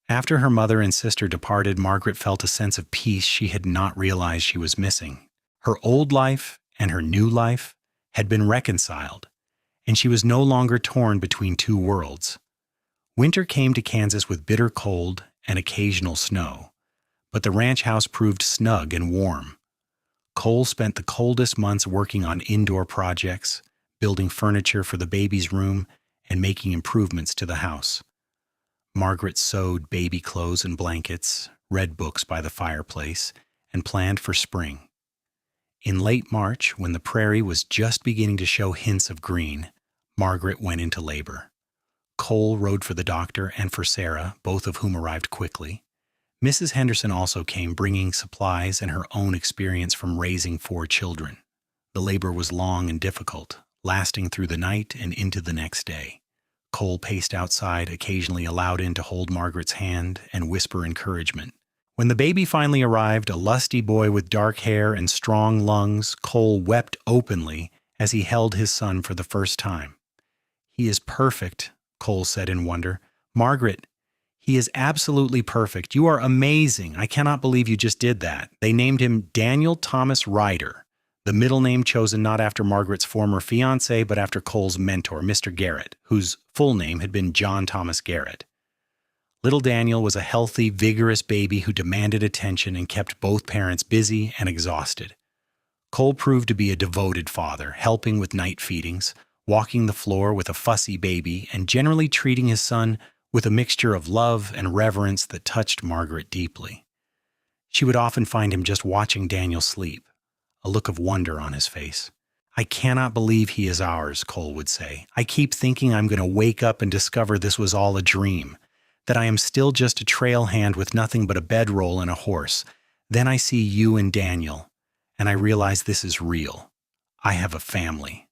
After her mother and sister departed, Margaret felt a sense of peace she had not realized she was missing. Her old life and her new life had been reconciled, and she was no longer torn between two worlds. Winter came to Kansas with bitter cold and occasional snow, but the ranch house proved snug and warm. Cole spent the coldest months working on indoor projects, building furniture for the baby's room, and making improvements to the house. Margaret sewed baby clothes and blankets, read books by the fireplace, and planned for spring. In late March, when the prairie was just beginning to show hints of green, Margaret went into labor. Cole rode for the doctor and for Sarah, both of whom arrived quickly. Mrs. Henderson also came, bringing supplies and her own experience from raising 4 children. The labor was long and difficult, lasting through the night and into the next day. Cole paced outside, occasionally allowed in to hold Margaret's hand and whisper encouragement. When the baby finally arrived, a lusty boy with dark hair and strong lungs, Cole wept openly as he held his son for the first time. "He is perfect," Cole said in wonder. "Margaret, he is absolutely perfect. You are amazing. I cannot believe you just did that." They named him Daniel Thomas Ryder, the middle name chosen not after Margaret's former fiancé, but after Cole's mentor, Mr. Garrett, whose full name had been John Thomas Garrett. Little Daniel was a healthy, vigorous baby who demanded attention and kept both parents busy and exhausted. Cole proved to be a devoted father, helping with night feedings, walking the floor with a fussy baby, and generally treating his son with a mixture of love and reverence that touched Margaret deeply. She would often find him just watching Daniel sleep, a look of wonder on his face. "I cannot believe he is ours," Cole would say. "I keep thinking I'm going to wake up and discover this was all a dream, that I am still just a trail hand with nothing but a bedroll and a horse. Then I see you and Daniel, and I realize this is real. I have a family.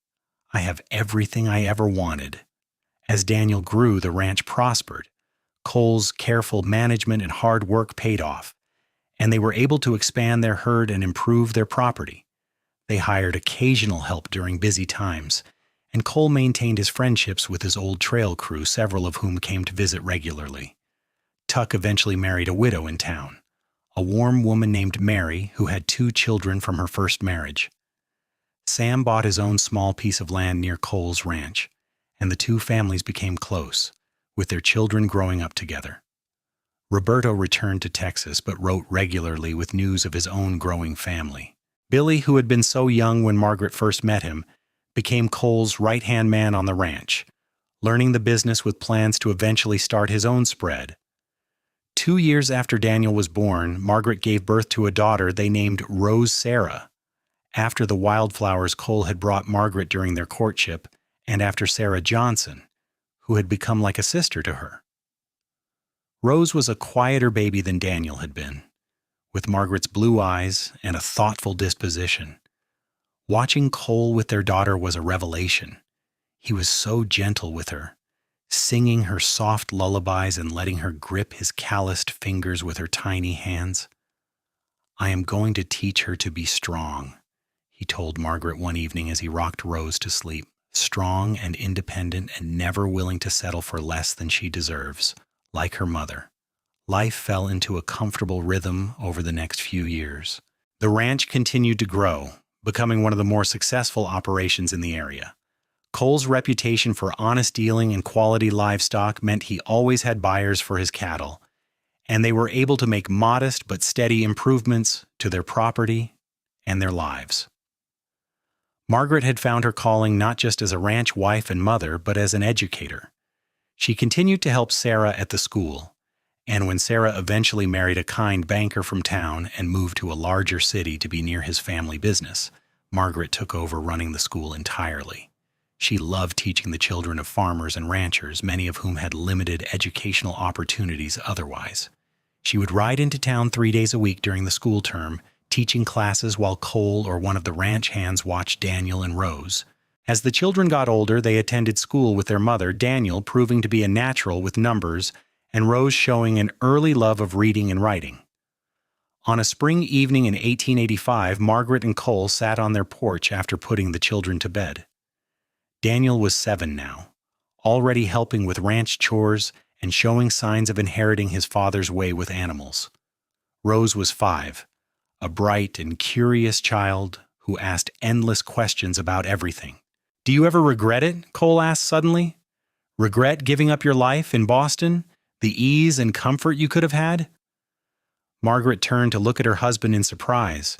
I have everything I ever wanted." As Daniel grew, the ranch prospered. Cole's careful management and hard work paid off, and they were able to expand their herd and improve their property. They hired occasional help during busy times, and Cole maintained his friendships with his old trail crew, several of whom came to visit regularly. Tuck eventually married a widow in town, a warm woman named Mary who had 2 children from her first marriage. Sam bought his own small piece of land near Cole's ranch, and the 2 families became close, with their children growing up together. Roberto returned to Texas but wrote regularly with news of his own growing family. Billy, who had been so young when Margaret first met him, became Cole's right-hand man on the ranch, learning the business with plans to eventually start his own spread. 2 years after Daniel was born, Margaret gave birth to a daughter they named Rose Sarah, after the wildflowers Cole had brought Margaret during their courtship, and after Sarah Johnson, who had become like a sister to her. Rose was a quieter baby than Daniel had been, with Margaret's blue eyes and a thoughtful disposition. Watching Cole with their daughter was a revelation. He was so gentle with her, singing her soft lullabies and letting her grip his calloused fingers with her tiny hands. "I am going to teach her to be strong," he told Margaret one evening as he rocked Rose to sleep. "Strong and independent and never willing to settle for less than she deserves, like her mother." Life fell into a comfortable rhythm over the next few years. The ranch continued to grow, becoming one of the more successful operations in the area. Cole's reputation for honest dealing and quality livestock meant he always had buyers for his cattle, and they were able to make modest but steady improvements to their property and their lives. Margaret had found her calling not just as a ranch wife and mother, but as an educator. She continued to help Sarah at the school, and when Sarah eventually married a kind banker from town and moved to a larger city to be near his family business, Margaret took over running the school entirely. She loved teaching the children of farmers and ranchers, many of whom had limited educational opportunities otherwise. She would ride into town 3 days a week during the school term, teaching classes while Cole or one of the ranch hands watched Daniel and Rose. As the children got older, they attended school with their mother, Daniel proving to be a natural with numbers, and Rose showing an early love of reading and writing. On a spring evening in 1885, Margaret and Cole sat on their porch after putting the children to bed. Daniel was 7 now, already helping with ranch chores and showing signs of inheriting his father's way with animals. Rose was 5, a bright and curious child who asked endless questions about everything. "Do you ever regret it?" Cole asked suddenly. "Regret giving up your life in Boston? The ease and comfort you could have had?" Margaret turned to look at her husband in surprise.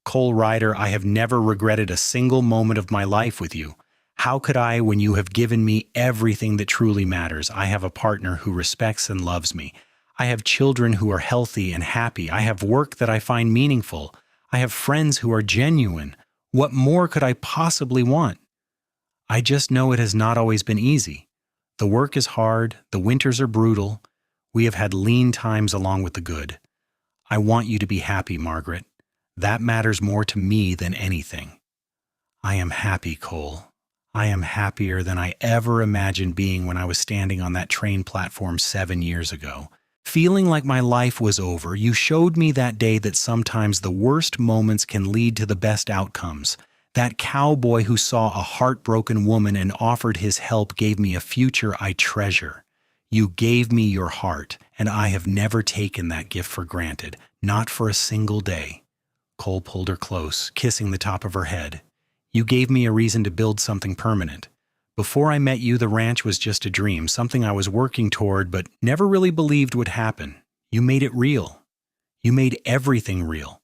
"Cole Ryder, I have never regretted a single moment of my life with you. How could I when you have given me everything that truly matters? I have a partner who respects and loves me. I have children who are healthy and happy. I have work that I find meaningful. I have friends who are genuine. What more could I possibly want? I just know it has not always been easy. The work is hard. The winters are brutal. We have had lean times along with the good. I want you to be happy, Margaret. That matters more to me than anything. I am happy, Cole. I am happier than I ever imagined being when I was standing on that train platform 7 years ago. Feeling like my life was over, you showed me that day that sometimes the worst moments can lead to the best outcomes. That cowboy who saw a heartbroken woman and offered his help gave me a future I treasure. You gave me your heart, and I have never taken that gift for granted, not for a single day." Cole pulled her close, kissing the top of her head. "You gave me a reason to build something permanent. Before I met you, the ranch was just a dream, something I was working toward but never really believed would happen. You made it real. You made everything real."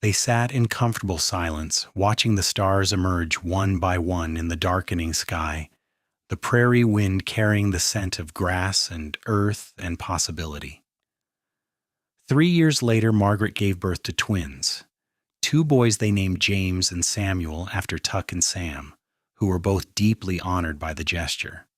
They sat in comfortable silence, watching the stars emerge one by one in the darkening sky, the prairie wind carrying the scent of grass and earth and possibility. 3 years later, Margaret gave birth to twins, 2 boys they named James and Samuel after Tuck and Sam, who were both deeply honored by the gesture.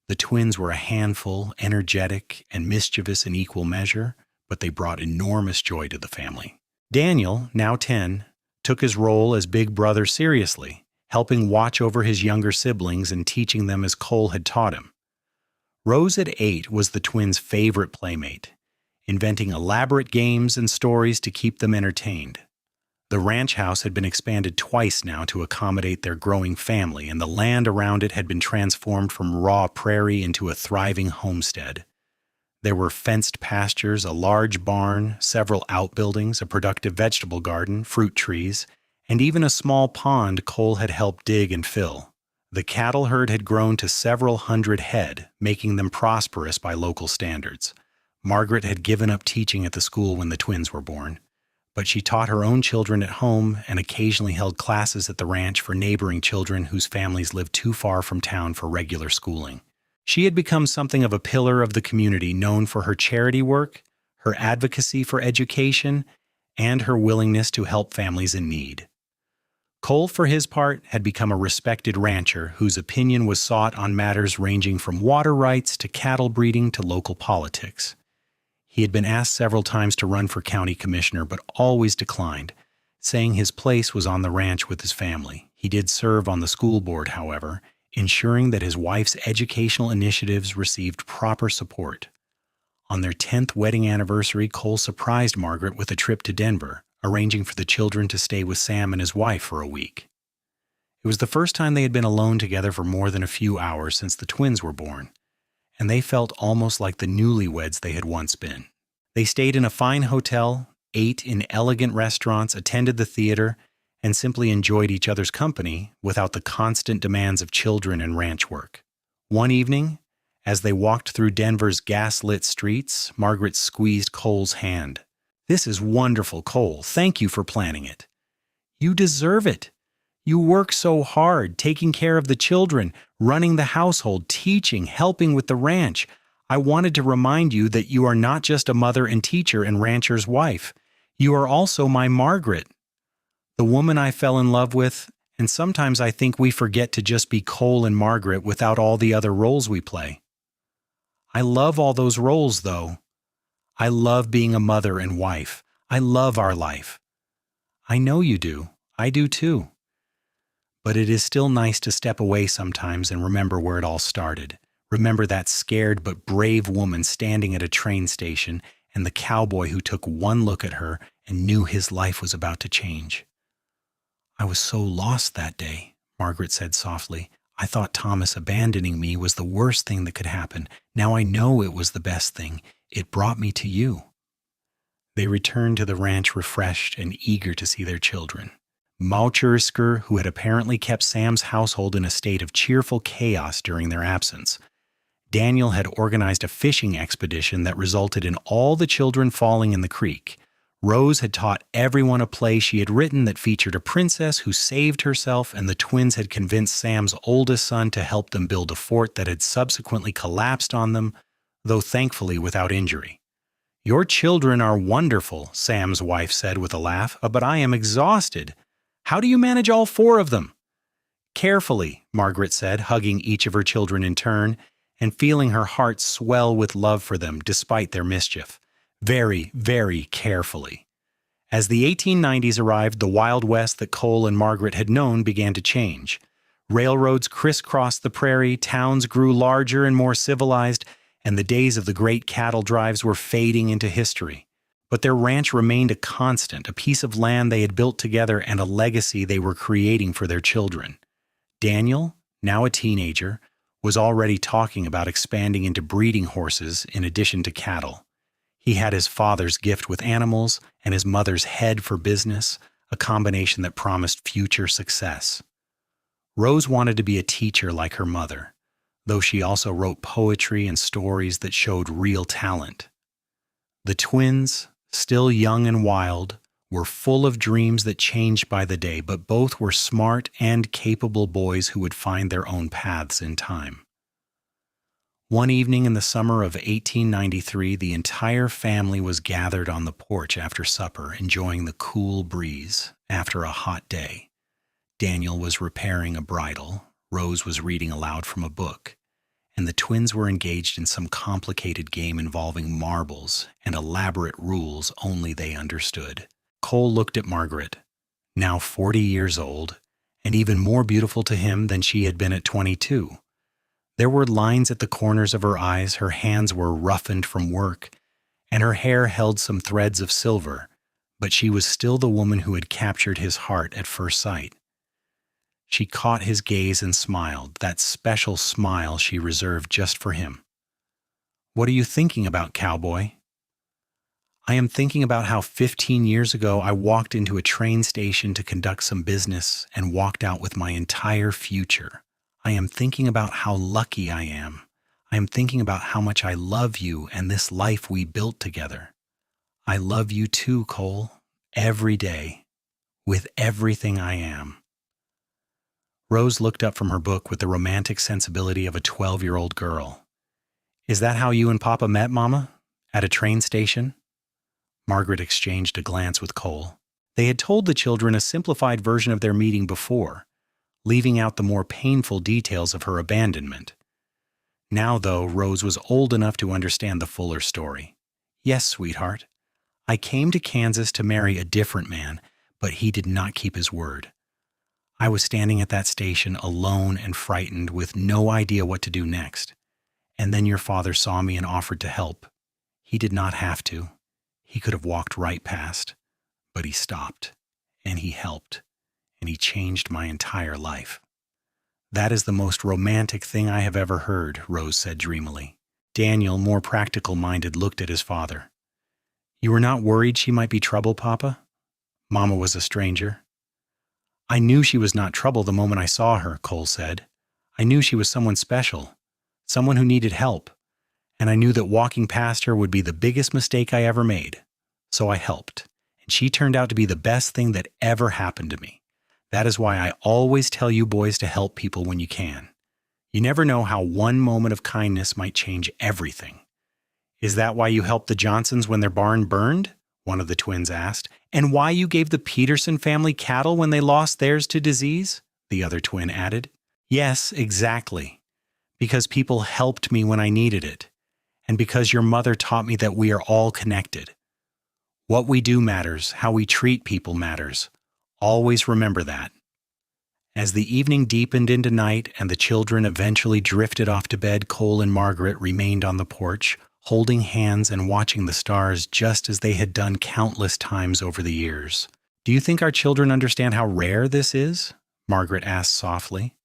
The twins were a handful, energetic and mischievous in equal measure, but they brought enormous joy to the family. Daniel, now 10, took his role as big brother seriously, helping watch over his younger siblings and teaching them as Cole had taught him. Rose at 8 was the twins' favorite playmate, inventing elaborate games and stories to keep them entertained. The ranch house had been expanded twice now to accommodate their growing family, and the land around it had been transformed from raw prairie into a thriving homestead. There were fenced pastures, a large barn, several outbuildings, a productive vegetable garden, fruit trees, and even a small pond Cole had helped dig and fill. The cattle herd had grown to several hundred head, making them prosperous by local standards. Margaret had given up teaching at the school when the twins were born, but she taught her own children at home and occasionally held classes at the ranch for neighboring children whose families lived too far from town for regular schooling. She had become something of a pillar of the community, known for her charity work, her advocacy for education, and her willingness to help families in need. Cole, for his part, had become a respected rancher whose opinion was sought on matters ranging from water rights to cattle breeding to local politics. He had been asked several times to run for county commissioner, but always declined, saying his place was on the ranch with his family. He did serve on the school board, however, ensuring that his wife's educational initiatives received proper support. On their 10th wedding anniversary, Cole surprised Margaret with a trip to Denver, arranging for the children to stay with Sam and his wife for a week. It was the first time they had been alone together for more than a few hours since the twins were born, and they felt almost like the newlyweds they had once been. They stayed in a fine hotel, ate in elegant restaurants, attended the theater, and simply enjoyed each other's company without the constant demands of children and ranch work. One evening, as they walked through Denver's gas-lit streets, Margaret squeezed Cole's hand. "This is wonderful, Cole. Thank you for planning it. You deserve it. You work so hard, taking care of the children, running the household, teaching, helping with the ranch. I wanted to remind you that you are not just a mother and teacher and rancher's wife. You are also my Margaret, the woman I fell in love with, and sometimes I think we forget to just be Cole and Margaret without all the other roles we play. I love all those roles, though. I love being a mother and wife. I love our life. I know you do. I do too. But it is still nice to step away sometimes and remember where it all started. Remember that scared but brave woman standing at a train station and the cowboy who took one look at her and knew his life was about to change." "I was so lost that day," Margaret said softly. "I thought Thomas abandoning me was the worst thing that could happen. Now I know it was the best thing. It brought me to you." They returned to the ranch refreshed and eager to see their children. Maucherisker, who had apparently kept Sam's household in a state of cheerful chaos during their absence. Daniel had organized a fishing expedition that resulted in all the children falling in the creek. Rose had taught everyone a play she had written that featured a princess who saved herself, and the twins had convinced Sam's oldest son to help them build a fort that had subsequently collapsed on them, though thankfully without injury. "Your children are wonderful," Sam's wife said with a laugh, "but I am exhausted. How do you manage all 4 of them?" "Carefully," Margaret said, hugging each of her children in turn and feeling her heart swell with love for them despite their mischief. "Very, very carefully." As the 1890s arrived, the Wild West that Cole and Margaret had known began to change. Railroads crisscrossed the prairie, towns grew larger and more civilized, and the days of the great cattle drives were fading into history. But their ranch remained a constant, a piece of land they had built together and a legacy they were creating for their children. Daniel, now a teenager, was already talking about expanding into breeding horses in addition to cattle. He had his father's gift with animals and his mother's head for business, a combination that promised future success. Rose wanted to be a teacher like her mother, though she also wrote poetry and stories that showed real talent. The twins, still young and wild, were full of dreams that changed by the day, but both were smart and capable boys who would find their own paths in time. One evening in the summer of 1893, the entire family was gathered on the porch after supper, enjoying the cool breeze after a hot day. Daniel was repairing a bridle, Rose was reading aloud from a book, and the twins were engaged in some complicated game involving marbles and elaborate rules only they understood. Cole looked at Margaret, now 40 years old, and even more beautiful to him than she had been at 22. There were lines at the corners of her eyes, her hands were roughened from work, and her hair held some threads of silver, but she was still the woman who had captured his heart at first sight. She caught his gaze and smiled, that special smile she reserved just for him. "What are you thinking about, Cowboy?" "I am thinking about how 15 years ago I walked into a train station to conduct some business and walked out with my entire future. I am thinking about how lucky I am. I am thinking about how much I love you and this life we built together. I love you too, Cole, every day, with everything I am." Rose looked up from her book with the romantic sensibility of a 12-year-old girl. "Is that how you and Papa met, Mama? At a train station?" Margaret exchanged a glance with Cole. They had told the children a simplified version of their meeting before, leaving out the more painful details of her abandonment. Now, though, Rose was old enough to understand the fuller story. "Yes, sweetheart. I came to Kansas to marry a different man, but he did not keep his word. I was standing at that station alone and frightened with no idea what to do next. And then your father saw me and offered to help. He did not have to. He could have walked right past. But he stopped, and he helped, and he changed my entire life." "That is the most romantic thing I have ever heard," Rose said dreamily. Daniel, more practical-minded, looked at his father. "You were not worried she might be trouble, Papa? Mama was a stranger." "I knew she was not trouble the moment I saw her," Cole said. "I knew she was someone special, someone who needed help, and I knew that walking past her would be the biggest mistake I ever made. So I helped, and she turned out to be the best thing that ever happened to me. That is why I always tell you boys to help people when you can. You never know how one moment of kindness might change everything." "Is that why you helped the Johnsons when their barn burned?" one of the twins asked. "And why you gave the Peterson family cattle when they lost theirs to disease?" the other twin added. "Yes, exactly. Because people helped me when I needed it. And because your mother taught me that we are all connected. What we do matters, how we treat people matters. Always remember that." As the evening deepened into night and the children eventually drifted off to bed, Cole and Margaret remained on the porch, holding hands and watching the stars just as they had done countless times over the years. "Do you think our children understand how rare this is?" Margaret asked softly.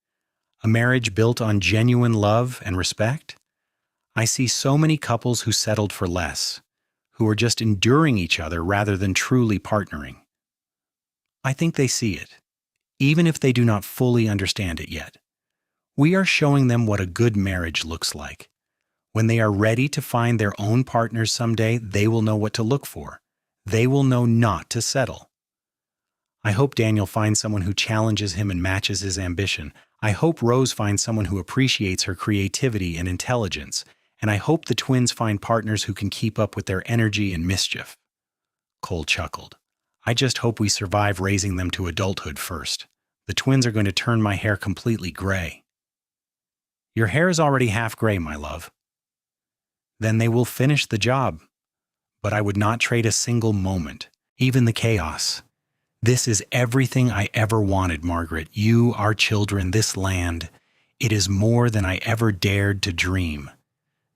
"A marriage built on genuine love and respect? I see so many couples who settled for less, who are just enduring each other rather than truly partnering. I think they see it, even if they do not fully understand it yet. We are showing them what a good marriage looks like. When they are ready to find their own partners someday, they will know what to look for. They will know not to settle. I hope Daniel finds someone who challenges him and matches his ambition. I hope Rose finds someone who appreciates her creativity and intelligence. And I hope the twins find partners who can keep up with their energy and mischief." Cole chuckled. "I just hope we survive raising them to adulthood first. The twins are going to turn my hair completely gray." "Your hair is already half gray, my love." "Then they will finish the job. But I would not trade a single moment, even the chaos. This is everything I ever wanted, Margaret. You, our children, this land. It is more than I ever dared to dream."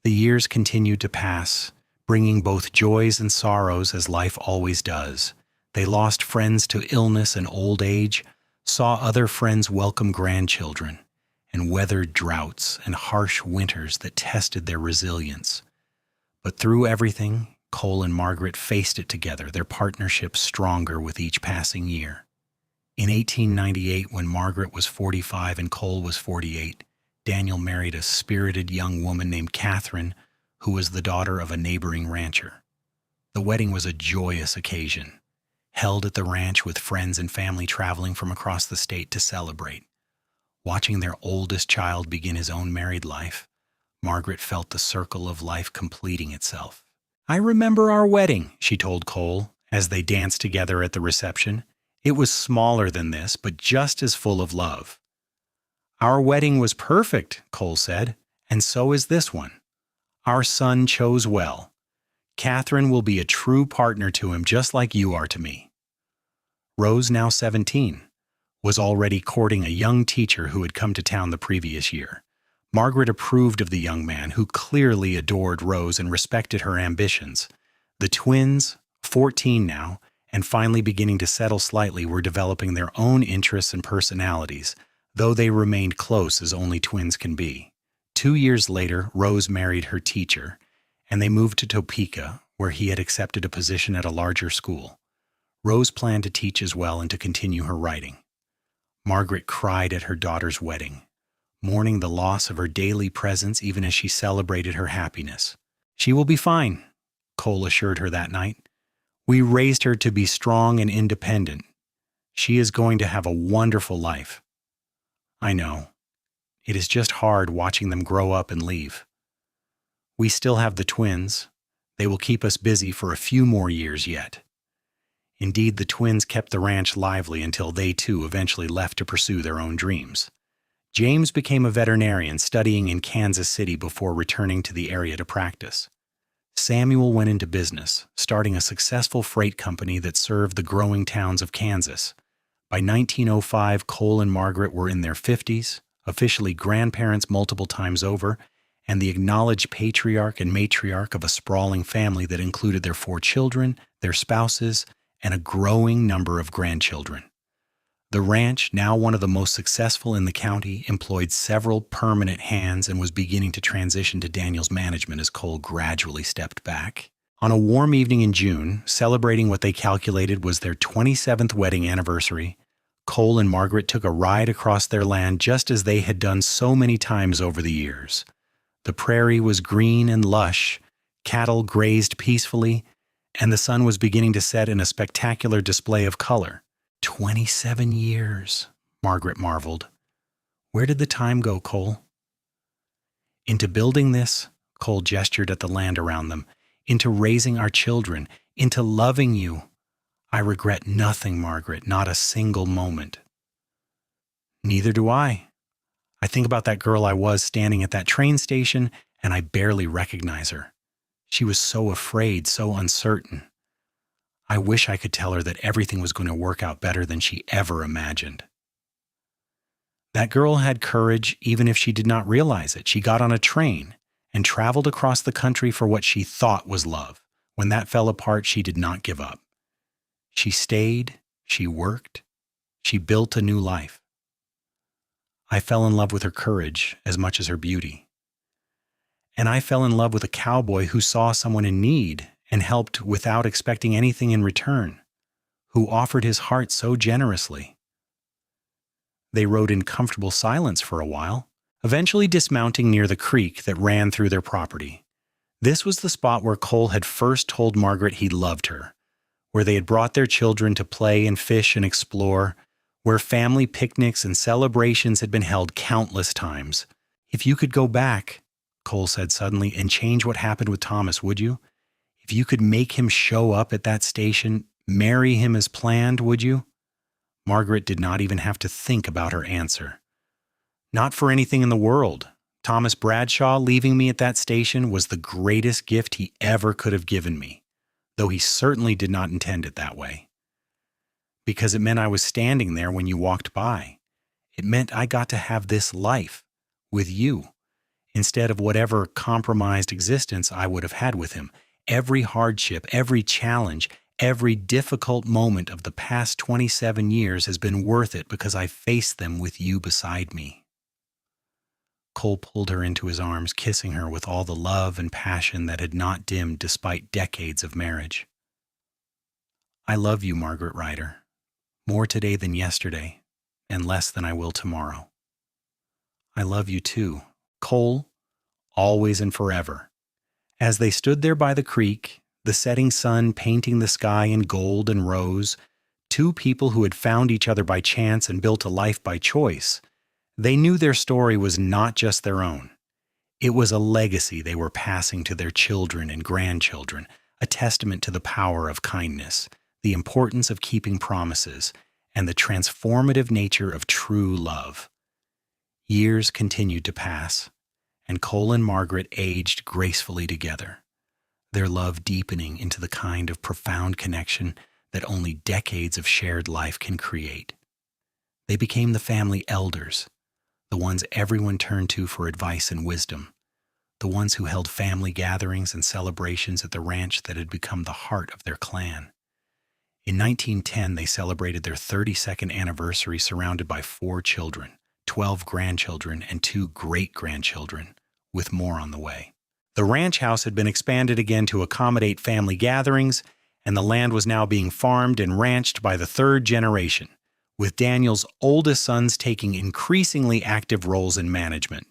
The years continued to pass, bringing both joys and sorrows as life always does. They lost friends to illness and old age, saw other friends welcome grandchildren, and weathered droughts and harsh winters that tested their resilience. But through everything, Cole and Margaret faced it together, their partnership stronger with each passing year. In 1898, when Margaret was 45 and Cole was 48, Daniel married a spirited young woman named Catherine, who was the daughter of a neighboring rancher. The wedding was a joyous occasion, held at the ranch with friends and family traveling from across the state to celebrate. Watching their oldest child begin his own married life, Margaret felt the circle of life completing itself. "I remember our wedding," she told Cole, as they danced together at the reception. "It was smaller than this, but just as full of love." "Our wedding was perfect," Cole said, "and so is this one. Our son chose well. Catherine will be a true partner to him just like you are to me." Rose, now 17, was already courting a young teacher who had come to town the previous year. Margaret approved of the young man, who clearly adored Rose and respected her ambitions. The twins, 14 now, and finally beginning to settle slightly, were developing their own interests and personalities, though they remained close as only twins can be. 2 years later, Rose married her teacher, and they moved to Topeka, where he had accepted a position at a larger school. Rose planned to teach as well and to continue her writing. Margaret cried at her daughter's wedding, mourning the loss of her daily presence even as she celebrated her happiness. "She will be fine," Cole assured her that night. We raised her to be strong and independent. She is going to have a wonderful life. I know. It is just hard watching them grow up and leave. We still have the twins. They will keep us busy for a few more years yet. Indeed, the twins kept the ranch lively until they too eventually left to pursue their own dreams. James became a veterinarian studying in Kansas City before returning to the area to practice. Samuel went into business, starting a successful freight company that served the growing towns of Kansas. By 1905, Cole and Margaret were in their 50s, officially grandparents multiple times over, and the acknowledged patriarch and matriarch of a sprawling family that included their 4 children, their spouses, and a growing number of grandchildren. The ranch, now one of the most successful in the county, employed several permanent hands and was beginning to transition to Daniel's management as Cole gradually stepped back. On a warm evening in June, celebrating what they calculated was their 27th wedding anniversary, Cole and Margaret took a ride across their land just as they had done so many times over the years. The prairie was green and lush, cattle grazed peacefully, and the sun was beginning to set in a spectacular display of color. 27 years, Margaret marveled. Where did the time go, Cole? Into building this, Cole gestured at the land around them, into raising our children, into loving you. I regret nothing, Margaret, not a single moment. Neither do I. I think about that girl I was standing at that train station, and I barely recognize her. She was so afraid, so uncertain. I wish I could tell her that everything was going to work out better than she ever imagined. That girl had courage even if she did not realize it. She got on a train and traveled across the country for what she thought was love. When that fell apart, she did not give up. She stayed, she worked, she built a new life. I fell in love with her courage as much as her beauty. And I fell in love with a cowboy who saw someone in need and helped without expecting anything in return, who offered his heart so generously. They rode in comfortable silence for a while, eventually dismounting near the creek that ran through their property. This was the spot where Cole had first told Margaret he loved her, where they had brought their children to play and fish and explore, where family picnics and celebrations had been held countless times. If you could go back, Cole said suddenly, and change what happened with Thomas, would you? If you could make him show up at that station, marry him as planned, would you? Margaret did not even have to think about her answer. Not for anything in the world. Thomas Bradshaw leaving me at that station was the greatest gift he ever could have given me, though he certainly did not intend it that way. Because it meant I was standing there when you walked by. It meant I got to have this life with you, instead of whatever compromised existence I would have had with him. Every hardship, every challenge, every difficult moment of the past 27 years has been worth it because I faced them with you beside me. Cole pulled her into his arms, kissing her with all the love and passion that had not dimmed despite decades of marriage. I love you, Margaret Ryder, more today than yesterday, and less than I will tomorrow. I love you too, Cole, always and forever. As they stood there by the creek, the setting sun painting the sky in gold and rose, 2 people who had found each other by chance and built a life by choice, they knew their story was not just their own. It was a legacy they were passing to their children and grandchildren, a testament to the power of kindness, the importance of keeping promises, and the transformative nature of true love. Years continued to pass, and Cole and Margaret aged gracefully together, their love deepening into the kind of profound connection that only decades of shared life can create. They became the family elders, the ones everyone turned to for advice and wisdom, the ones who held family gatherings and celebrations at the ranch that had become the heart of their clan. In 1910, they celebrated their 32nd anniversary surrounded by 4 children, 12 grandchildren, and 2 great-grandchildren, with more on the way. The ranch house had been expanded again to accommodate family gatherings, and the land was now being farmed and ranched by the 3rd generation, with Daniel's oldest sons taking increasingly active roles in management.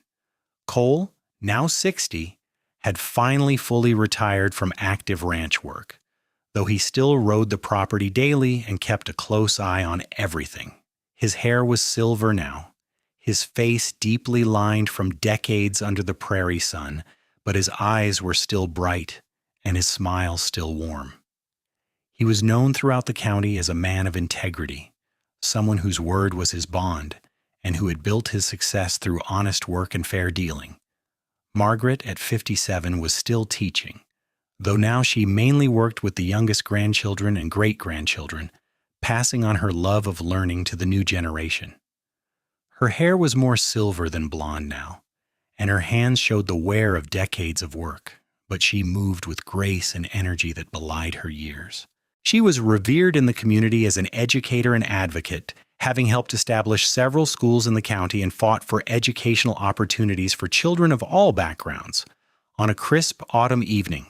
Cole, now 60, had finally fully retired from active ranch work. though he still rode the property daily and kept a close eye on everything. His hair was silver now, his face deeply lined from decades under the prairie sun, but his eyes were still bright and his smile still warm. He was known throughout the county as a man of integrity, someone whose word was his bond, and who had built his success through honest work and fair dealing. Margaret, at 57, was still teaching, though now she mainly worked with the youngest grandchildren and great-grandchildren, passing on her love of learning to the new generation. Her hair was more silver than blonde now, and her hands showed the wear of decades of work, but she moved with grace and energy that belied her years. She was revered in the community as an educator and advocate, having helped establish several schools in the county and fought for educational opportunities for children of all backgrounds. On a crisp autumn evening,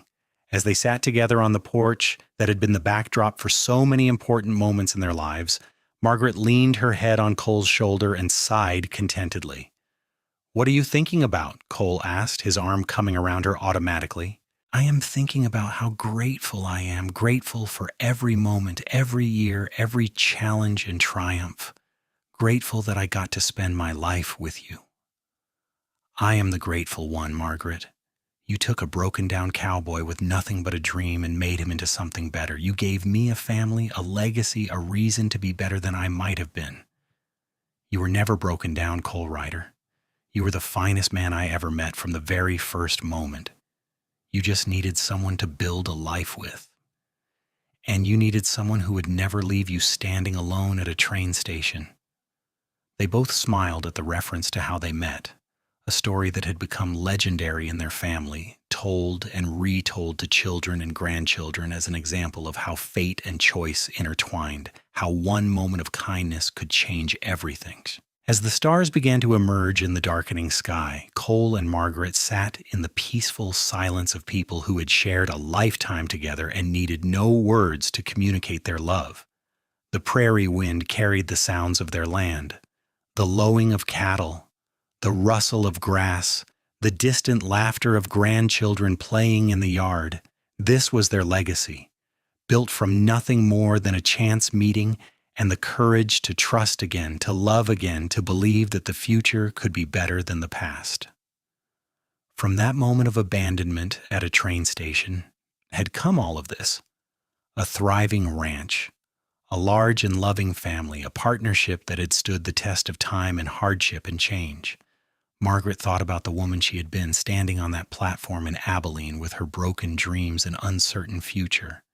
as they sat together on the porch that had been the backdrop for so many important moments in their lives, Margaret leaned her head on Cole's shoulder and sighed contentedly. "What are you thinking about?" Cole asked, his arm coming around her automatically. "I am thinking about how grateful I am, grateful for every moment, every year, every challenge and triumph. Grateful that I got to spend my life with you." "I am the grateful one, Margaret. You took a broken-down cowboy with nothing but a dream and made him into something better. You gave me a family, a legacy, a reason to be better than I might have been. You were never broken down, Cole Ryder. You were the finest man I ever met from the very first moment. You just needed someone to build a life with. And you needed someone who would never leave you standing alone at a train station." They both smiled at the reference to how they met, a story that had become legendary in their family, told and retold to children and grandchildren as an example of how fate and choice intertwined, how one moment of kindness could change everything. As the stars began to emerge in the darkening sky, Cole and Margaret sat in the peaceful silence of people who had shared a lifetime together and needed no words to communicate their love. The prairie wind carried the sounds of their land, the lowing of cattle, the rustle of grass, the distant laughter of grandchildren playing in the yard. This was their legacy, built from nothing more than a chance meeting and the courage to trust again, to love again, to believe that the future could be better than the past. From that moment of abandonment at a train station had come all of this: a thriving ranch, a large and loving family, a partnership that had stood the test of time and hardship and change. Margaret thought about the woman she had been, standing on that platform in Abilene with her broken dreams and uncertain future.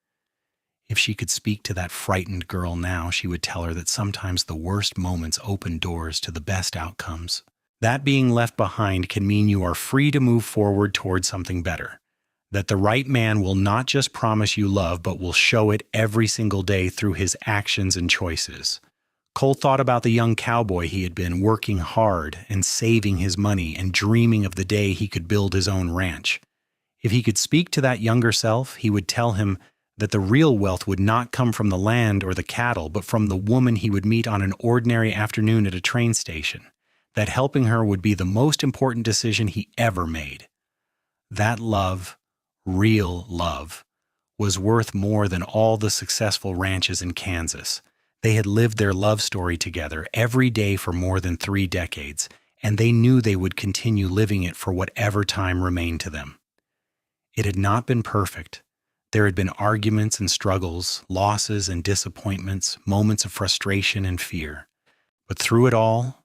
If she could speak to that frightened girl now, she would tell her that sometimes the worst moments open doors to the best outcomes. That being left behind can mean you are free to move forward toward something better. That the right man will not just promise you love, but will show it every single day through his actions and choices. Cole thought about the young cowboy he had been, working hard and saving his money and dreaming of the day he could build his own ranch. If he could speak to that younger self, he would tell him that the real wealth would not come from the land or the cattle, but from the woman he would meet on an ordinary afternoon at a train station. That helping her would be the most important decision he ever made. That love, real love, was worth more than all the successful ranches in Kansas. They had lived their love story together every day for more than 3 decades, and they knew they would continue living it for whatever time remained to them. It had not been perfect. There had been arguments and struggles, losses and disappointments, moments of frustration and fear. But through it all,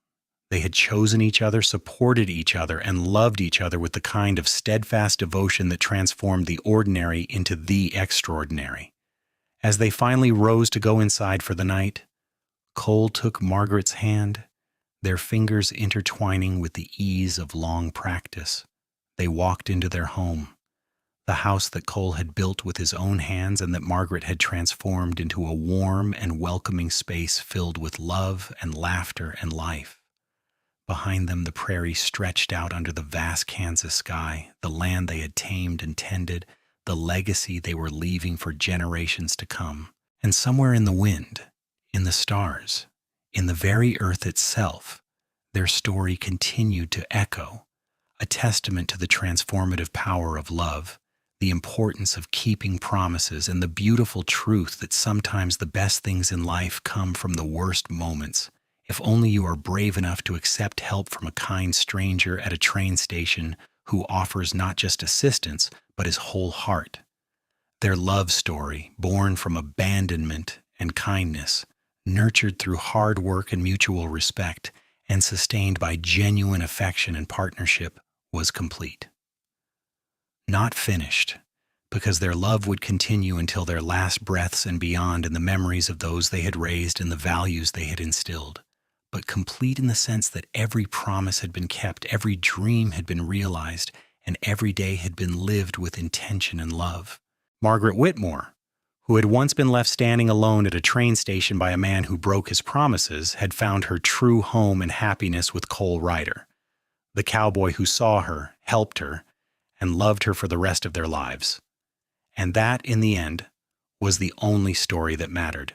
they had chosen each other, supported each other, and loved each other with the kind of steadfast devotion that transformed the ordinary into the extraordinary. As they finally rose to go inside for the night, Cole took Margaret's hand, their fingers intertwining with the ease of long practice. They walked into their home, the house that Cole had built with his own hands and that Margaret had transformed into a warm and welcoming space filled with love and laughter and life. Behind them, the prairie stretched out under the vast Kansas sky, the land they had tamed and tended, the legacy they were leaving for generations to come. And somewhere in the wind, in the stars, in the very earth itself, their story continued to echo, a testament to the transformative power of love, the importance of keeping promises, and the beautiful truth that sometimes the best things in life come from the worst moments. If only you are brave enough to accept help from a kind stranger at a train station who offers not just assistance, but his whole heart. Their love story, born from abandonment and kindness, nurtured through hard work and mutual respect, and sustained by genuine affection and partnership, was complete. Not finished, because their love would continue until their last breaths and beyond in the memories of those they had raised and the values they had instilled, but complete in the sense that every promise had been kept, every dream had been realized, and every day had been lived with intention and love. Margaret Whitmore, who had once been left standing alone at a train station by a man who broke his promises, had found her true home and happiness with Cole Ryder, the cowboy who saw her, helped her, and loved her for the rest of their lives. And that, in the end, was the only story that mattered.